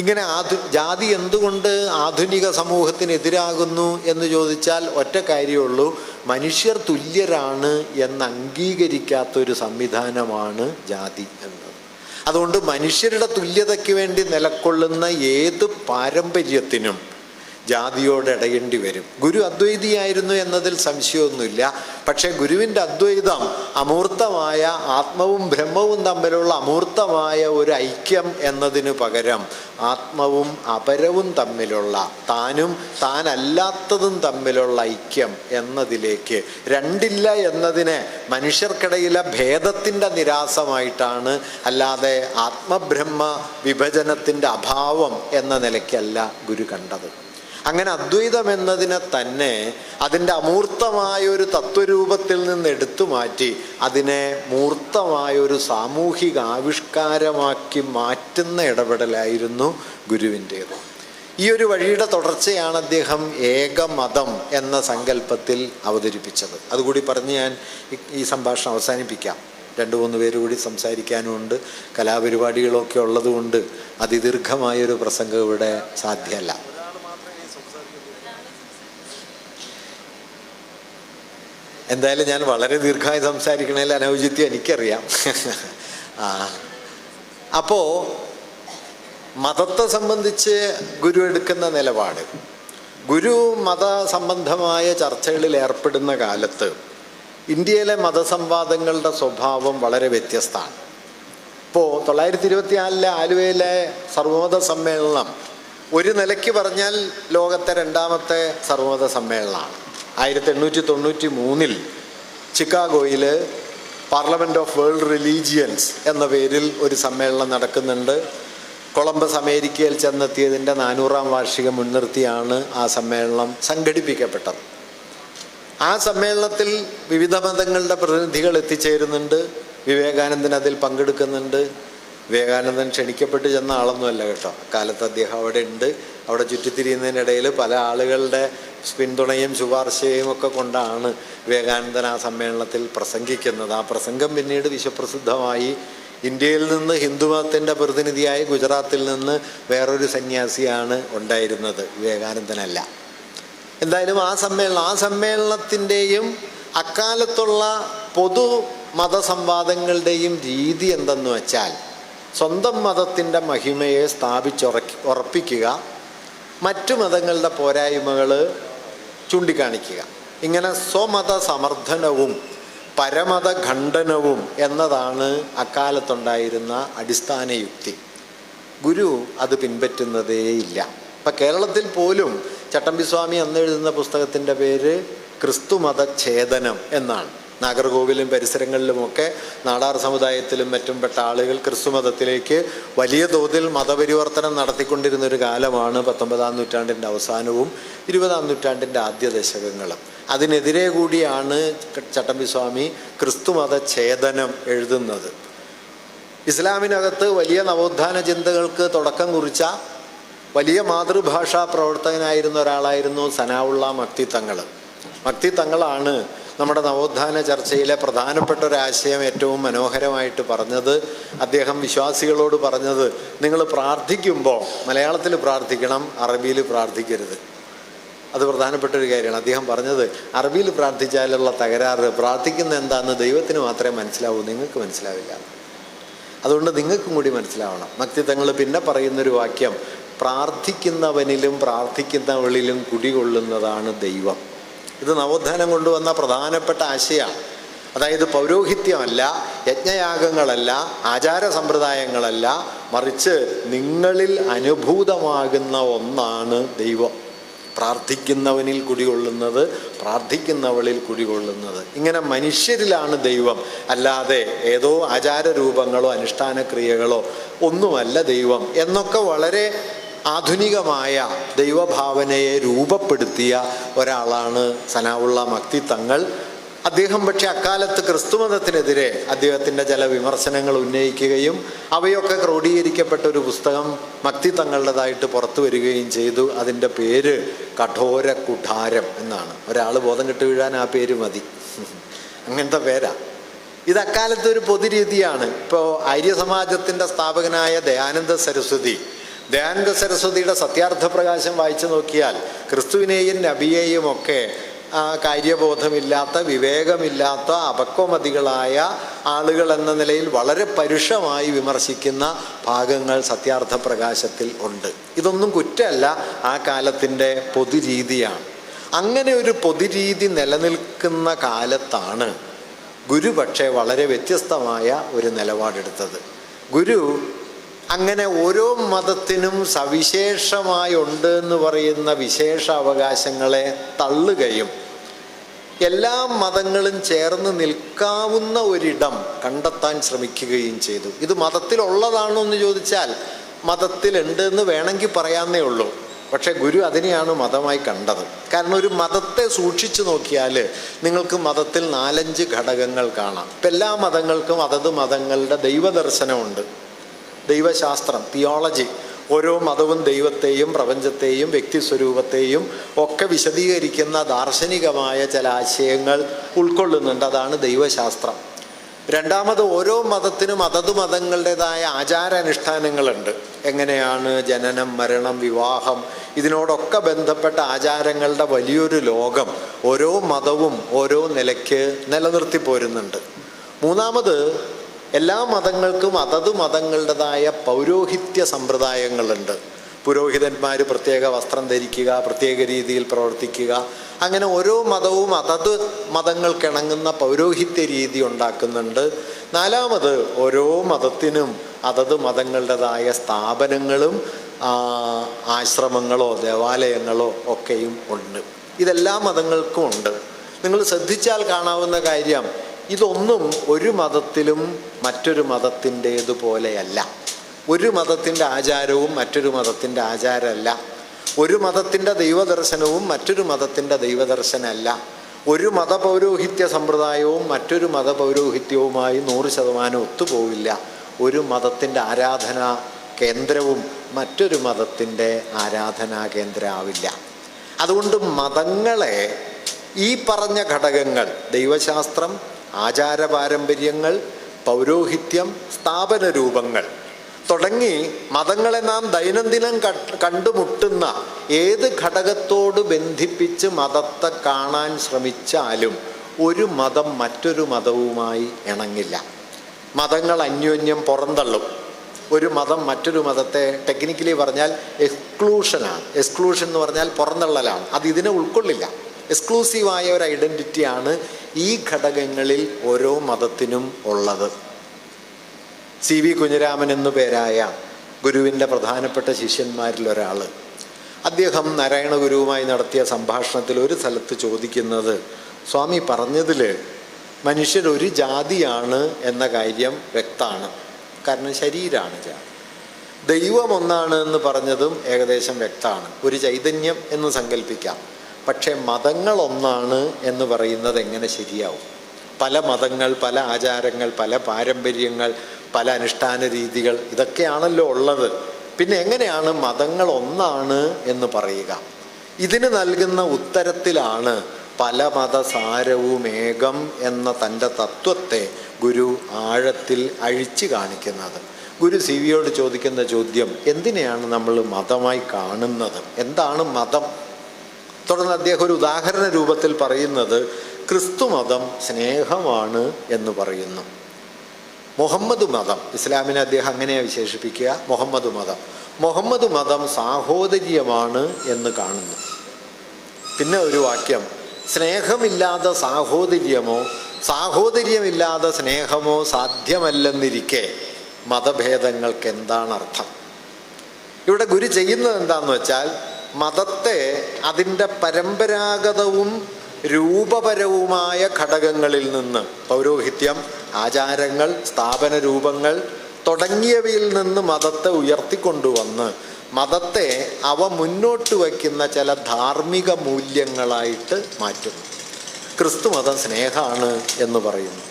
ഇങ്ങനെ ജാതി എന്തുകൊണ്ട് ആധുനിക സമൂഹത്തിനെതിരാകുന്നു എന്ന് ചോദിച്ചാൽ ഒറ്റ കാര്യമുള്ളൂ, മനുഷ്യർ തുല്യരാണ് എന്ന് അംഗീകരിക്കാത്തൊരു സംവിധാനമാണ് ജാതി എന്നത്. അതുകൊണ്ട് മനുഷ്യരുടെ തുല്യതയ്ക്ക് വേണ്ടി നിലകൊള്ളുന്ന ഏത് പാരമ്പര്യത്തിനും ജാതിയോട് ഇടയേണ്ടി വരും. ഗുരു അദ്വൈതിയായിരുന്നു എന്നതിൽ സംശയമൊന്നുമില്ല. പക്ഷേ ഗുരുവിൻ്റെ അദ്വൈതം അമൂർത്തമായ ആത്മവും ബ്രഹ്മവും തമ്മിലുള്ള അമൂർത്തമായ ഒരു ഐക്യം എന്നതിന് പകരം ആത്മവും അപരവും തമ്മിലുള്ള, താനും താനല്ലാത്തതും തമ്മിലുള്ള ഐക്യം എന്നതിലേക്ക്, രണ്ടില്ല എന്നതിനെ മനുഷ്യർക്കിടയിലെ ഭേദത്തിൻ്റെ നിരാസമായിട്ടാണ്, അല്ലാതെ ആത്മബ്രഹ്മ വിഭജനത്തിൻ്റെ അഭാവം എന്ന നിലയ്ക്കല്ല ഗുരു കണ്ടത്. അങ്ങനെ അദ്വൈതം എന്നതിനെ തന്നെ അതിൻ്റെ അമൂർത്തമായൊരു തത്വരൂപത്തിൽ നിന്ന് എടുത്തു മാറ്റി അതിനെ മൂർത്തമായൊരു സാമൂഹിക ആവിഷ്കാരമാക്കി മാറ്റുന്ന ഇടപെടലായിരുന്നു ഗുരുവിൻ്റേത്. ഈ ഒരു വഴിയുടെ തുടർച്ചയാണ് അദ്ദേഹം ഏകമതം എന്ന സങ്കല്പത്തിൽ അവതരിപ്പിച്ചത്. അതുകൂടി പറഞ്ഞ് ഞാൻ ഈ സംഭാഷണം അവസാനിപ്പിക്കാം. 2-3 പേര് കൂടി സംസാരിക്കാനുമുണ്ട്. കലാപരിപാടികളൊക്കെ ഉള്ളതുകൊണ്ട് അതിദീർഘമായൊരു പ്രസംഗം ഇവിടെ സാധ്യമല്ല. എന്തായാലും ഞാൻ വളരെ ദീർഘമായി സംസാരിക്കണതിൽ അനൗചിത്യം എനിക്കറിയാം. അപ്പോൾ മതത്തെ സംബന്ധിച്ച് ഗുരു എടുക്കുന്ന നിലപാട്, ഗുരു മതസംബന്ധമായ ചർച്ചകളിൽ ഏർപ്പെടുന്ന കാലത്ത് ഇന്ത്യയിലെ മതസംവാദങ്ങളുടെ സ്വഭാവം വളരെ വ്യത്യസ്തമാണ്. ഇപ്പോൾ 1924 ആലുവയിലെ സർവമത സമ്മേളനം ഒരു നിലയ്ക്ക് പറഞ്ഞാൽ ലോകത്തെ 2ാമത്തെ സർവമത സമ്മേളനമാണ്. 1893 ചിക്കാഗോയിൽ പാർലമെൻറ്റ് ഓഫ് വേൾഡ് റിലീജിയൻസ് എന്ന പേരിൽ ഒരു സമ്മേളനം നടക്കുന്നുണ്ട്. കൊളംബസ് അമേരിക്കയിൽ ചെന്നെത്തിയതിൻ്റെ 400-ാം വാർഷികം മുൻനിർത്തിയാണ് ആ സമ്മേളനം സംഘടിപ്പിക്കപ്പെട്ടത്. ആ സമ്മേളനത്തിൽ വിവിധ മതങ്ങളുടെ പ്രതിനിധികൾ എത്തിച്ചേരുന്നുണ്ട്. വിവേകാനന്ദൻ അതിൽ പങ്കെടുക്കുന്നുണ്ട്. വിവേകാനന്ദൻ ക്ഷണിക്കപ്പെട്ട് ചെന്ന ആളൊന്നുമല്ല കേട്ടോ. കാലത്ത് അദ്ദേഹം അവിടെ ഉണ്ട്. അവിടെ ചുറ്റിത്തിരിയുന്നതിനിടയിൽ പല ആളുകളുടെ പിന്തുണയും ശുപാർശയും ഒക്കെ കൊണ്ടാണ് വിവേകാനന്ദൻ ആ സമ്മേളനത്തിൽ പ്രസംഗിക്കുന്നത്. ആ പ്രസംഗം പിന്നീട് വിശ്വപ്രസിദ്ധമായി. ഇന്ത്യയിൽ നിന്ന് ഹിന്ദുമതത്തിൻ്റെ പ്രതിനിധിയായി ഗുജറാത്തിൽ നിന്ന് വേറൊരു സന്യാസിയാണ് ഉണ്ടായിരുന്നത്, വിവേകാനന്ദനല്ല. എന്തായാലും ആ സമ്മേളനത്തിൻ്റെയും അക്കാലത്തുള്ള പൊതു മതസംവാദങ്ങളുടെയും രീതി എന്തെന്ന് വെച്ചാൽ സ്വന്തം മതത്തിൻ്റെ മഹിമയെ ഉറപ്പിക്കുക, മറ്റു മതങ്ങളുടെ പോരായ്മകൾ ചൂണ്ടിക്കാണിക്കുക. ഇങ്ങനെ സ്വമത സമർത്ഥനവും പരമത ഖണ്ഡനവും എന്നതാണ് അക്കാലത്തുണ്ടായിരുന്ന അടിസ്ഥാന യുക്തി. ഗുരു അത് പിൻപറ്റുന്നതേയില്ല. ഇപ്പം കേരളത്തിൽ പോലും ചട്ടമ്പിസ്വാമി അന്ന് എഴുതുന്ന പുസ്തകത്തിൻ്റെ പേര് ക്രിസ്തുമതഛേദനം എന്നാണ്. നാഗർകോവിലും പരിസരങ്ങളിലുമൊക്കെ നാടാർ സമുദായത്തിലും മറ്റും പെട്ട ആളുകൾ ക്രിസ്തുമതത്തിലേക്ക് വലിയ തോതിൽ മതപരിവർത്തനം നടത്തിക്കൊണ്ടിരുന്നൊരു കാലമാണ് 19-ാം നൂറ്റാണ്ടിൻ്റെ അവസാനവും 20-ാം നൂറ്റാണ്ടിൻ്റെ ആദ്യ ദശകങ്ങളും. അതിനെതിരെ കൂടിയാണ് ചട്ടമ്പിസ്വാമി ക്രിസ്തുമതഛേദനം എഴുതുന്നത്. ഇസ്ലാമിനകത്ത് വലിയ നവോത്ഥാന ചിന്തകൾക്ക് തുടക്കം കുറിച്ച വലിയ മാതൃഭാഷാ പ്രവർത്തകനായിരുന്ന ഒരാളായിരുന്നു സനാഉള്ള മക്തി തങ്ങൾ. മക്തി തങ്ങളാണ് നമ്മുടെ നവോത്ഥാന ചർച്ചയിലെ പ്രധാനപ്പെട്ട ഒരാശയം ഏറ്റവും മനോഹരമായിട്ട് പറഞ്ഞത്. അദ്ദേഹം വിശ്വാസികളോട് പറഞ്ഞത്, നിങ്ങൾ പ്രാർത്ഥിക്കുമ്പോൾ മലയാളത്തിൽ പ്രാർത്ഥിക്കണം, അറബിയിൽ പ്രാർത്ഥിക്കരുത്. അത് പ്രധാനപ്പെട്ട ഒരു കാര്യമാണ്. അദ്ദേഹം പറഞ്ഞത്, അറബിയിൽ പ്രാർത്ഥിച്ചാലുള്ള തകരാറ് പ്രാർത്ഥിക്കുന്ന എന്താണെന്ന് ദൈവത്തിന് മാത്രമേ മനസ്സിലാവൂ, നിങ്ങൾക്ക് മനസ്സിലാവില്ല. അതുകൊണ്ട് നിങ്ങൾക്കും കൂടി മനസ്സിലാവണം. മക്തി തങ്ങൾ പിന്നെ പറയുന്നൊരു വാക്യം, പ്രാർത്ഥിക്കുന്നവനിലും പ്രാർത്ഥിക്കുന്നവളിലും കുടികൊള്ളുന്നതാണ് ദൈവം. ഇത് നവോത്ഥാനം കൊണ്ടുവന്ന പ്രധാനപ്പെട്ട ആശയമാണ്. അതായത് പൗരോഹിത്യമല്ല, യജ്ഞയാഗങ്ങളല്ല, ആചാര സമ്പ്രദായങ്ങളല്ല, മറിച്ച് നിങ്ങളിൽ അനുഭൂതമാകുന്ന ഒന്നാണ് ദൈവം. പ്രാർത്ഥിക്കുന്നവനിൽ കുടികൊള്ളുന്നത്, പ്രാർത്ഥിക്കുന്നവളിൽ കുടികൊള്ളുന്നത്. ഇങ്ങനെ മനുഷ്യരിലാണ് ദൈവം, അല്ലാതെ ഏതോ ആചാരരൂപങ്ങളോ അനുഷ്ഠാന ക്രിയകളോ ഒന്നുമല്ല ദൈവം എന്നൊക്കെ വളരെ ആധുനികമായ ദൈവഭാവനയെ രൂപപ്പെടുത്തിയ ഒരാളാണ് സനാഉള്ള മക്തി തങ്ങൾ. അദ്ദേഹം പക്ഷെ അക്കാലത്ത് ക്രിസ്തുമതത്തിനെതിരെ അദ്ദേഹത്തിൻ്റെ ചില വിമർശനങ്ങൾ ഉന്നയിക്കുകയും അവയൊക്കെ ക്രോഡീകരിക്കപ്പെട്ട ഒരു പുസ്തകം മക്തി തങ്ങളുടേതായിട്ട് പുറത്തു വരികയും ചെയ്തു. അതിൻ്റെ പേര് കഠോര കുഠാരം എന്നാണ്. ഒരാൾ ബോധം കെട്ട് വീഴാൻ ആ പേര് മതി, അങ്ങനത്തെ പേരാ. ഇത് അക്കാലത്ത് ഒരു പൊതുരീതിയാണ്. ഇപ്പോൾ ആര്യസമാജത്തിൻ്റെ സ്ഥാപകനായ ദയാനന്ദ സരസ്വതിയുടെ സത്യാർത്ഥപ്രകാശം വായിച്ചു നോക്കിയാൽ ക്രിസ്തുവിനെയും നബിയെയും ഒക്കെ കാര്യബോധമില്ലാത്ത, വിവേകമില്ലാത്ത, അപക്വമതികളായ ആളുകൾ എന്ന നിലയിൽ വളരെ പരുഷമായി വിമർശിക്കുന്ന ഭാഗങ്ങൾ സത്യാർത്ഥപ്രകാശത്തിൽ ഉണ്ട്. ഇതൊന്നും കുറ്റമല്ല, ആ കാലത്തിൻ്റെ പൊതുരീതിയാണ്. അങ്ങനെ ഒരു പൊതുരീതി നിലനിൽക്കുന്ന കാലത്താണ് ഗുരു പക്ഷേ വളരെ വ്യത്യസ്തമായ ഒരു നിലപാടെടുത്തത്. ഗുരു അങ്ങനെ ഓരോ മതത്തിനും സവിശേഷമായുണ്ട് എന്ന് പറയുന്ന വിശേഷ അവകാശങ്ങളെ തള്ളുകയും എല്ലാ മതങ്ങളും ചേർന്ന് നിൽക്കാവുന്ന ഒരിടം കണ്ടെത്താൻ ശ്രമിക്കുകയും ചെയ്തു. ഇത് മതത്തിലുള്ളതാണോ എന്ന് ചോദിച്ചാൽ മതത്തിലുണ്ട് എന്ന് വേണമെങ്കിൽ പറയാന്നേ ഉള്ളൂ. പക്ഷേ ഗുരു അതിനെയാണ് മതമായി കണ്ടത്. കാരണം ഒരു മതത്തെ സൂക്ഷിച്ചു നോക്കിയാൽ നിങ്ങൾക്ക് മതത്തിൽ 4-5 ഘടകങ്ങൾ കാണാം. ഇപ്പം എല്ലാ മതങ്ങൾക്കും അതത് മതങ്ങളുടെ ദൈവദർശനമുണ്ട്, ദൈവശാസ്ത്രം, തിയോളജി. ഓരോ മതവും ദൈവത്തെയും പ്രപഞ്ചത്തെയും വ്യക്തിസ്വരൂപത്തെയും ഒക്കെ വിശദീകരിക്കുന്ന ദാർശനികമായ ചില ആശയങ്ങൾ ഉൾക്കൊള്ളുന്നുണ്ട്. അതാണ് ദൈവശാസ്ത്രം. രണ്ടാമത്, ഓരോ മതത്തിനും അതത് മതങ്ങളുടേതായ ആചാരാനുഷ്ഠാനങ്ങളുണ്ട്. എങ്ങനെയാണ് ജനനം, മരണം, വിവാഹം, ഇതിനോടൊക്കെ ബന്ധപ്പെട്ട ആചാരങ്ങളുടെ വലിയൊരു ലോകം ഓരോ മതവും ഓരോ നിലയ്ക്ക് നിലനിർത്തി പോരുന്നുണ്ട്. മൂന്നാമത്, എല്ലാ മതങ്ങൾക്കും അതത് മതങ്ങളുടേതായ പൗരോഹിത്യ സമ്പ്രദായങ്ങളുണ്ട്. പുരോഹിതന്മാർ പ്രത്യേക വസ്ത്രം ധരിക്കുക, പ്രത്യേക രീതിയിൽ പ്രവർത്തിക്കുക, അങ്ങനെ ഓരോ മതവും അതത് മതങ്ങൾക്കിണങ്ങുന്ന പൗരോഹിത്യ രീതി ഉണ്ടാക്കുന്നുണ്ട്. നാലാമത്, ഓരോ മതത്തിനും അതത് മതങ്ങളുടേതായ സ്ഥാപനങ്ങളും ആശ്രമങ്ങളോ ദേവാലയങ്ങളോ ഒക്കെയും ഉണ്ട്. ഇതെല്ലാ മതങ്ങൾക്കും ഉണ്ട്. നിങ്ങൾ ശ്രദ്ധിച്ചാൽ കാണാവുന്ന കാര്യം, ഇതൊന്നും ഒരു മതത്തിലും മറ്റൊരു മതത്തിൻ്റേതുപോലെയല്ല. ഒരു മതത്തിൻ്റെ ആചാരവും മറ്റൊരു മതത്തിൻ്റെ ആചാരമല്ല. ഒരു മതത്തിൻ്റെ ദൈവദർശനവും മറ്റൊരു മതത്തിൻ്റെ ദൈവദർശനമല്ല. ഒരു മതപൗരോഹിത്യ സമ്പ്രദായവും മറ്റൊരു മതപൗരോഹിത്യവുമായി 100% ഒത്തുപോവില്ല. ഒരു മതത്തിൻ്റെ ആരാധനാ കേന്ദ്രവും മറ്റൊരു മതത്തിൻ്റെ ആരാധനാ കേന്ദ്രമാവില്ല. അതുകൊണ്ട് മതങ്ങളെ ഈ പറഞ്ഞ ഘടകങ്ങൾ, ദൈവശാസ്ത്രം, ആചാരപാരമ്പര്യങ്ങൾ, പൗരോഹിത്യം, സ്ഥാപന രൂപങ്ങൾ തുടങ്ങി മതങ്ങളെ നാം ദൈനംദിനം കണ്ടുമുട്ടുന്ന ഏത് ഘടകത്തോട് ബന്ധിപ്പിച്ച് മതത്തെ കാണാൻ ശ്രമിച്ചാലും ഒരു മതം മറ്റൊരു മതവുമായി ഇണങ്ങില്ല. മതങ്ങൾ അന്യോന്യം പുറന്തള്ളും. ഒരു മതം മറ്റൊരു മതത്തെ ടെക്നിക്കലി പറഞ്ഞാൽ എക്സ്ക്ലൂഷനാണ്. എക്സ്ക്ലൂഷൻ എന്ന് പറഞ്ഞാൽ പുറന്തള്ളലാണ്. അത് ഇതിനെ ഉൾക്കൊള്ളില്ല. എക്സ്ക്ലൂസീവായ ഒരു ഐഡൻറ്റിറ്റിയാണ് ഈ ഘടകങ്ങളിൽ ഓരോ മതത്തിനും ഉള്ളത്. CV കുഞ്ഞിരാമൻ എന്നു പേരായ ഗുരുവിൻ്റെ പ്രധാനപ്പെട്ട ശിഷ്യന്മാരിൽ ഒരാൾ, അദ്ദേഹം നാരായണ ഗുരുവുമായി നടത്തിയ സംഭാഷണത്തിൽ ഒരു സ്ഥലത്ത് ചോദിക്കുന്നത്, സ്വാമി പറഞ്ഞതിൽ മനുഷ്യരൊരു ജാതിയാണ് എന്ന കാര്യം വ്യക്തമാണ്, കാരണം ശരീരമാണ് ജാതി. ദൈവം ഒന്നാണ് എന്ന് പറഞ്ഞതും ഏകദേശം വ്യക്തമാണ്, ഒരു ചൈതന്യം എന്ന് സങ്കല്പിക്കാം. പക്ഷേ മതങ്ങൾ ഒന്നാണ് എന്ന് പറയുന്നത് എങ്ങനെ ശരിയാവും? പല മതങ്ങൾ, പല ആചാരങ്ങൾ, പല പാരമ്പര്യങ്ങൾ, പല അനുഷ്ഠാന രീതികൾ, ഇതൊക്കെയാണല്ലോ ഉള്ളത്. പിന്നെ എങ്ങനെയാണ് മതങ്ങൾ ഒന്നാണ് എന്ന് പറയുക? ഇതിന് നൽകുന്ന ഉത്തരത്തിലാണ് പല മതസാരവും ഏകം എന്ന തൻ്റെ തത്വത്തെ ഗുരു ആഴത്തിൽ അഴിച്ചു കാണിക്കുന്നത്. ഗുരു CV ചോദിക്കുന്ന ചോദ്യം, എന്തിനെയാണ് നമ്മൾ മതമായി കാണുന്നത്? എന്താണ് മതം? തുടർന്ന് അദ്ദേഹം ഒരു ഉദാഹരണ രൂപത്തിൽ പറയുന്നത്, ക്രിസ്തു മതം സ്നേഹമാണ് എന്ന് പറയുന്നു. മുഹമ്മദ് മതം, ഇസ്ലാമിനെ അദ്ദേഹം അങ്ങനെയാണ് വിശേഷിപ്പിക്കുക, മുഹമ്മദ് മതം സാഹോദര്യമാണ് എന്ന് കാണുന്നു. പിന്നെ ഒരു വാക്യം, സ്നേഹമില്ലാതെ സാഹോദര്യമോ സാഹോദര്യമില്ലാതെ സ്നേഹമോ സാധ്യമല്ലെന്നിരിക്കെ മതഭേദങ്ങൾക്ക് എന്താണ് അർത്ഥം? ഇവിടെ ഗുരു ചെയ്യുന്നത് എന്താണെന്ന് വെച്ചാൽ, മതത്തെ അതിൻ്റെ പരമ്പരാഗതവും രൂപപരവുമായ ഘടകങ്ങളിൽ നിന്ന്, പൗരോഹിത്യം, ആചാരങ്ങൾ, സ്ഥാപന രൂപങ്ങൾ തുടങ്ങിയവയിൽ നിന്ന് മതത്തെ ഉയർത്തിക്കൊണ്ടുവന്ന് മതത്തെ അവ മുന്നോട്ട് വയ്ക്കുന്ന ചില ധാർമ്മിക മൂല്യങ്ങളായിട്ട് മാറ്റുന്നു. ക്രിസ്തു മതം സ്നേഹമാണ് എന്ന് പറയുന്നു.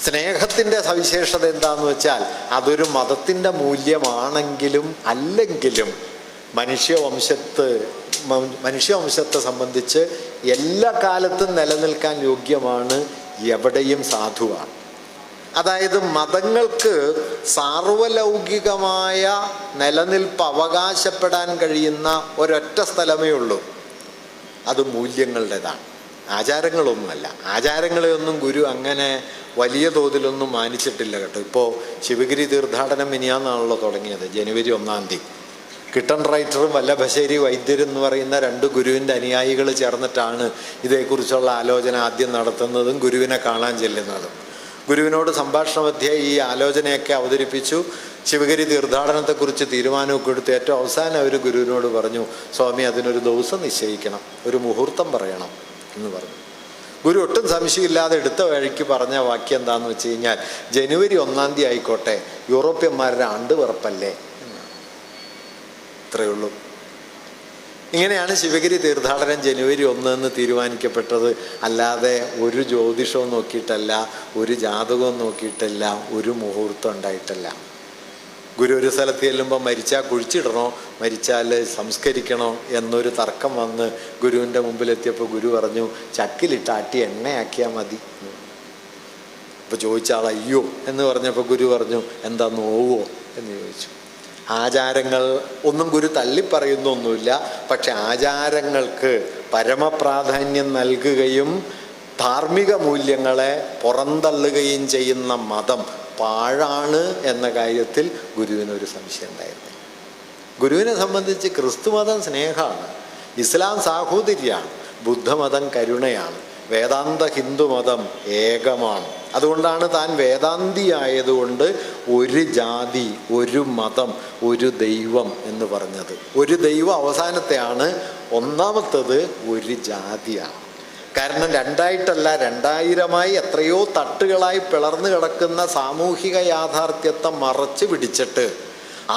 സ്നേഹത്തിൻ്റെ സവിശേഷത എന്താണെന്ന് വെച്ചാൽ, അതൊരു മതത്തിൻ്റെ മൂല്യമാണെങ്കിലും അല്ലെങ്കിലും മനുഷ്യവംശത്തെ സംബന്ധിച്ച് എല്ലാ കാലത്തും നിലനിൽക്കാൻ യോഗ്യമാണ്, എവിടെയും സാധുവാണ്. അതായത് മതങ്ങൾക്ക് സാർവലൗകികമായ നിലനിൽപ്പ് അവകാശപ്പെടാൻ കഴിയുന്ന ഒരൊറ്റ സ്ഥലമേ ഉള്ളൂ, അത് മൂല്യങ്ങളുടേതാണ്, ആചാരങ്ങളൊന്നുമല്ല. ആചാരങ്ങളെയൊന്നും ഗുരു അങ്ങനെ വലിയ തോതിലൊന്നും മാനിച്ചിട്ടില്ല കേട്ടോ. ഇപ്പോൾ ശിവഗിരി തീർത്ഥാടനം മിനിയാന്നാണല്ലോ തുടങ്ങിയത്, ജനുവരി 1-ാം തീയതി. കിട്ടൺ റൈറ്ററും വല്ലഭശ്ശേരി വൈദ്യരും എന്ന് പറയുന്ന 2 ഗുരുവിൻ്റെ അനുയായികൾ ചേർന്നിട്ടാണ് ഇതേക്കുറിച്ചുള്ള ആലോചന ആദ്യം നടത്തുന്നതും ഗുരുവിനെ കാണാൻ ചെല്ലുന്നതും. ഗുരുവിനോട് സംഭാഷണ മധ്യേ ഈ ആലോചനയൊക്കെ അവതരിപ്പിച്ചു. ശിവഗിരി തീർത്ഥാടനത്തെക്കുറിച്ച് തീരുമാനമൊക്കെ എടുത്ത് ഏറ്റവും അവസാനം അവർ ഗുരുവിനോട് പറഞ്ഞു, സ്വാമി അതിനൊരു ദിവസം നിശ്ചയിക്കണം, ഒരു മുഹൂർത്തം പറയണം എന്ന് പറഞ്ഞു. ഗുരു ഒട്ടും സംശയമില്ലാതെ എടുത്ത വഴിക്ക് പറഞ്ഞ വാക്യം എന്താണെന്ന് വെച്ച് കഴിഞ്ഞാൽ, ജനുവരി 1-ാം തീയതി ആയിക്കോട്ടെ, യൂറോപ്യന്മാരുടെ ആണ്ടുപിറപ്പല്ലേ എന്നാണ്. ഇത്രയേ ഉള്ളൂ. ഇങ്ങനെയാണ് ശിവഗിരി തീർത്ഥാടനം ജനുവരി 1 എന്ന് തീരുമാനിക്കപ്പെട്ടത്. അല്ലാതെ ഒരു ജ്യോതിഷവും നോക്കിയിട്ടല്ല, ഒരു ജാതകവും നോക്കിയിട്ടല്ല, ഒരു മുഹൂർത്തം ഉണ്ടായിട്ടല്ല. ഗുരു ഒരു സ്ഥലത്ത് ചെല്ലുമ്പോൾ മരിച്ചാൽ കുഴിച്ചിടണോ മരിച്ചാൽ സംസ്കരിക്കണോ എന്നൊരു തർക്കം വന്ന് ഗുരുവിൻ്റെ മുമ്പിലെത്തിയപ്പോൾ ഗുരു പറഞ്ഞു, ചക്കിലിട്ടാട്ടി എണ്ണയാക്കിയാൽ മതി. അപ്പോൾ ചോദിച്ച ആൾ അയ്യോ എന്ന് പറഞ്ഞപ്പോൾ ഗുരു പറഞ്ഞു, എന്താ നോവോ എന്ന് ചോദിച്ചു. ആചാരങ്ങൾ ഒന്നും ഗുരു തള്ളിപ്പറയുന്നൊന്നുമില്ല, പക്ഷെ ആചാരങ്ങൾക്ക് പരമപ്രാധാന്യം നൽകുകയും ധാർമ്മിക മൂല്യങ്ങളെ പുറന്തള്ളുകയും ചെയ്യുന്ന മതം പാഴാണ് എന്ന കാര്യത്തിൽ ഗുരുവിനൊരു സംശയം ഉണ്ടായിരുന്നു. ഗുരുവിനെ സംബന്ധിച്ച് ക്രിസ്തുമതം സ്നേഹമാണ്, ഇസ്ലാം സാഹോദര്യമാണ്, ബുദ്ധമതം കരുണയാണ്, വേദാന്ത ഹിന്ദുമതം ഏകമാണ്. അതുകൊണ്ടാണ് താൻ വേദാന്തിയായതുകൊണ്ട് ഒരു ജാതി, ഒരു മതം, ഒരു ദൈവം എന്ന് പറഞ്ഞത്. ഒരു ദൈവം അവസാനത്തെയാണ്, ഒന്നാമത്തത് ഒരു ജാതിയാണ്. കാരണം രണ്ടായിട്ടല്ല, 2000 എത്രയോ തട്ടുകളായി പിളർന്നു കിടക്കുന്ന സാമൂഹിക യാഥാർത്ഥ്യത്തെ മറച്ചു പിടിച്ചിട്ട്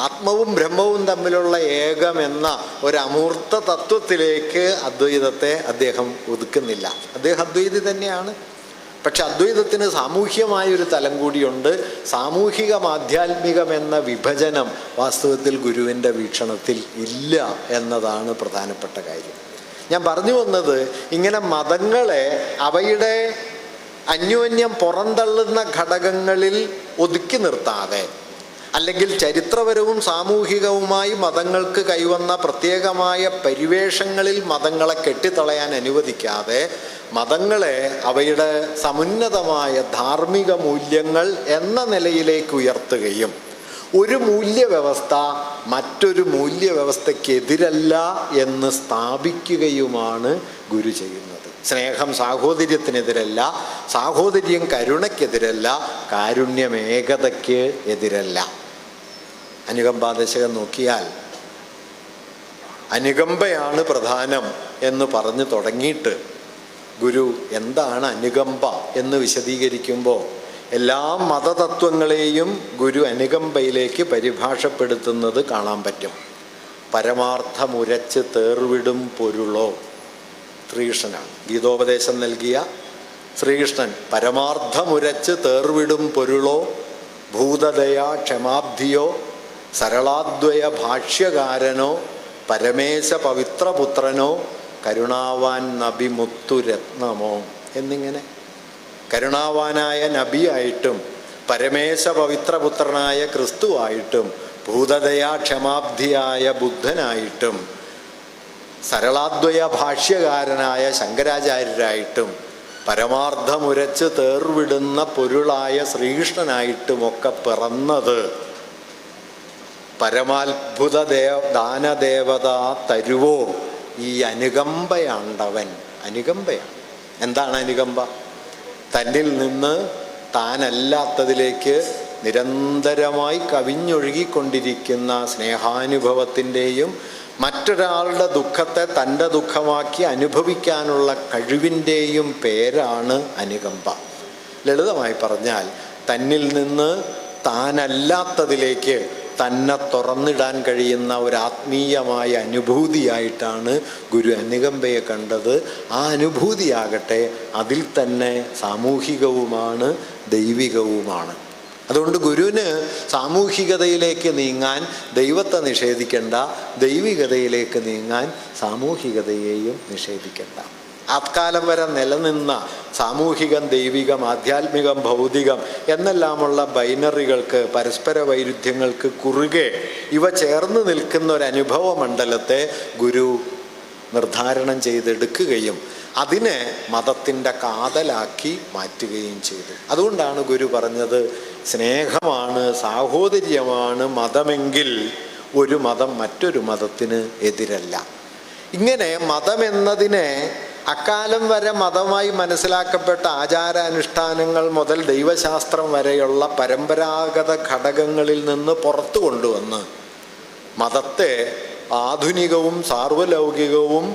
ആത്മവും ബ്രഹ്മവും തമ്മിലുള്ള ഏകം എന്ന ഒരു അമൂർത്ത തത്വത്തിലേക്ക് അദ്വൈതത്തെ അദ്ദേഹം ഒതുക്കുന്നില്ല. അദ്ദേഹം അദ്വൈതി തന്നെയാണ്. പക്ഷെ അദ്വൈതത്തിന് സാമൂഹ്യമായൊരു തലം കൂടിയുണ്ട്. സാമൂഹികം ആധ്യാത്മികം എന്ന വിഭജനം വാസ്തവത്തിൽ ഗുരുവിൻ്റെ വീക്ഷണത്തിൽ ഇല്ല എന്നതാണ് പ്രധാനപ്പെട്ട കാര്യം. ഞാൻ പറഞ്ഞു വന്നത്, ഇങ്ങനെ മതങ്ങളെ അവയുടെ അന്യോന്യം പുറന്തള്ളുന്ന ഘടകങ്ങളിൽ ഒതുക്കി നിർത്താതെ, അല്ലെങ്കിൽ ചരിത്രപരവും സാമൂഹികവുമായി മതങ്ങൾക്ക് കൈവന്ന പ്രത്യേകമായ പരിവേഷങ്ങളിൽ മതങ്ങളെ കെട്ടിത്തളയാൻ അനുവദിക്കാതെ, മതങ്ങളെ അവയുടെ സമുന്നതമായ ധാർമ്മിക മൂല്യങ്ങൾ എന്ന നിലയിലേക്ക് ഉയർത്തുകയും ഒരു മൂല്യവ്യവസ്ഥ മറ്റൊരു മൂല്യവ്യവസ്ഥയ്ക്കെതിരല്ല എന്ന് സ്ഥാപിക്കുകയുമാണ് ഗുരു ചെയ്യുന്നത്. സ്നേഹം സാഹോദര്യത്തിനെതിരല്ല, സാഹോദര്യം കരുണയ്ക്കെതിരല്ല, കാരുണ്യം ഏകതയ്ക്ക് എതിരല്ല. അനുകമ്പാദശകം നോക്കിയാൽ അനുകമ്പയാണ് പ്രധാനം എന്ന് പറഞ്ഞു തുടങ്ങിയിട്ട് ഗുരു എന്താണ് അനുകമ്പ എന്ന് വിശദീകരിക്കുമ്പോൾ എല്ലാ മതതത്വങ്ങളെയും ഗുരു അനുകമ്പയിലേക്ക് പരിഭാഷപ്പെടുത്തുന്നത് കാണാൻ പറ്റും. പരമാർത്ഥമുരച്ച് തേർവിടും പൊരുളോ, ശ്രീകൃഷ്ണനാണ് ഗീതോപദേശം നൽകിയ ശ്രീകൃഷ്ണൻ. പരമാർത്ഥമുരച്ച് തേർവിടും പൊരുളോ, ഭൂതദയാ ക്ഷമാബ്ധിയോ, സരളാദ്വയ ഭാഷ്യകാരനോ, പരമേശ പവിത്രപുത്രനോ, കരുണാവാൻ നബി മുത്തുരത്നമോ എന്നിങ്ങനെ കരുണാവാനായ നബിയായിട്ടും പരമേശ പവിത്രപുത്രനായ ക്രിസ്തുവായിട്ടും ഭൂതദയാ ക്ഷമാബ്ധിയായ ബുദ്ധനായിട്ടും സരളാദ്വയ ഭാഷ്യകാരനായ ശങ്കരാചാര്യരായിട്ടും പരമാർത്ഥമുരച്ച് തേർവിടുന്ന പൊരുളായ ശ്രീകൃഷ്ണനായിട്ടുമൊക്കെ പിറന്നത് പരമാത്ഭുത ദാനദേവത തരുവോ ഈ അനുകമ്പയാണ്ടവൻ. അനുകമ്പയാണ്. എന്താണ് അനുകമ്പ? തന്നിൽ നിന്ന് താനല്ലാത്തതിലേക്ക് നിരന്തരമായി കവിഞ്ഞൊഴുകിക്കൊണ്ടിരിക്കുന്ന സ്നേഹാനുഭവത്തിൻ്റെയും മറ്റൊരാളുടെ ദുഃഖത്തെ തൻ്റെ ദുഃഖമാക്കി അനുഭവിക്കാനുള്ള കഴിവിൻ്റെയും പേരാണ് അനുകമ്പ. ലളിതമായി പറഞ്ഞാൽ തന്നിൽ നിന്ന് താനല്ലാത്തതിലേക്ക് തന്നെ തുറന്നിടാൻ കഴിയുന്ന ഒരു ആത്മീയമായ അനുഭൂതിയായിട്ടാണ് ഗുരു അനുകമ്പയെ കണ്ടത്. ആ അനുഭൂതിയാകട്ടെ അതിൽ തന്നെ സാമൂഹികവുമാണ് ദൈവികവുമാണ്. അതുകൊണ്ട് ഗുരുവിന് സാമൂഹികതയിലേക്ക് നീങ്ങാൻ ദൈവത്തെ നിഷേധിക്കേണ്ട, ദൈവികതയിലേക്ക് നീങ്ങാൻ സാമൂഹികതയെയും നിഷേധിക്കേണ്ട. ആത്കാലം വരെ നിലനിന്ന സാമൂഹികം, ദൈവികം, ആധ്യാത്മികം, ഭൗതികം എന്നെല്ലാമുള്ള ബൈനറികൾക്ക്, പരസ്പര വൈരുദ്ധ്യങ്ങൾക്ക് കുറുകെ ഇവ ചേർന്ന് നിൽക്കുന്ന ഒരു അനുഭവ മണ്ഡലത്തെ ഗുരു നിർദ്ധാരണം ചെയ്തെടുക്കുകയും അതിനെ മതത്തിൻ്റെ കാതലാക്കി മാറ്റുകയും ചെയ്തു. അതുകൊണ്ടാണ് ഗുരു പറഞ്ഞത്, സ്നേഹമാണ്, സാഹോദര്യമാണ് മതമെങ്കിൽ ഒരു മതം മറ്റൊരു മതത്തിന് എതിരല്ല. ഇങ്ങനെ മതമെന്നതിനെ അക്കാലം വരെ മതമായി മനസ്സിലാക്കപ്പെട്ട ആചാരാനുഷ്ഠാനങ്ങൾ മുതൽ ദൈവശാസ്ത്രം വരെയുള്ള പരമ്പരാഗത ഘടകങ്ങളിൽ നിന്ന് പുറത്തു കൊണ്ടുവന്ന് മതത്തെ ആധുനികവും സാർവലൗകികവും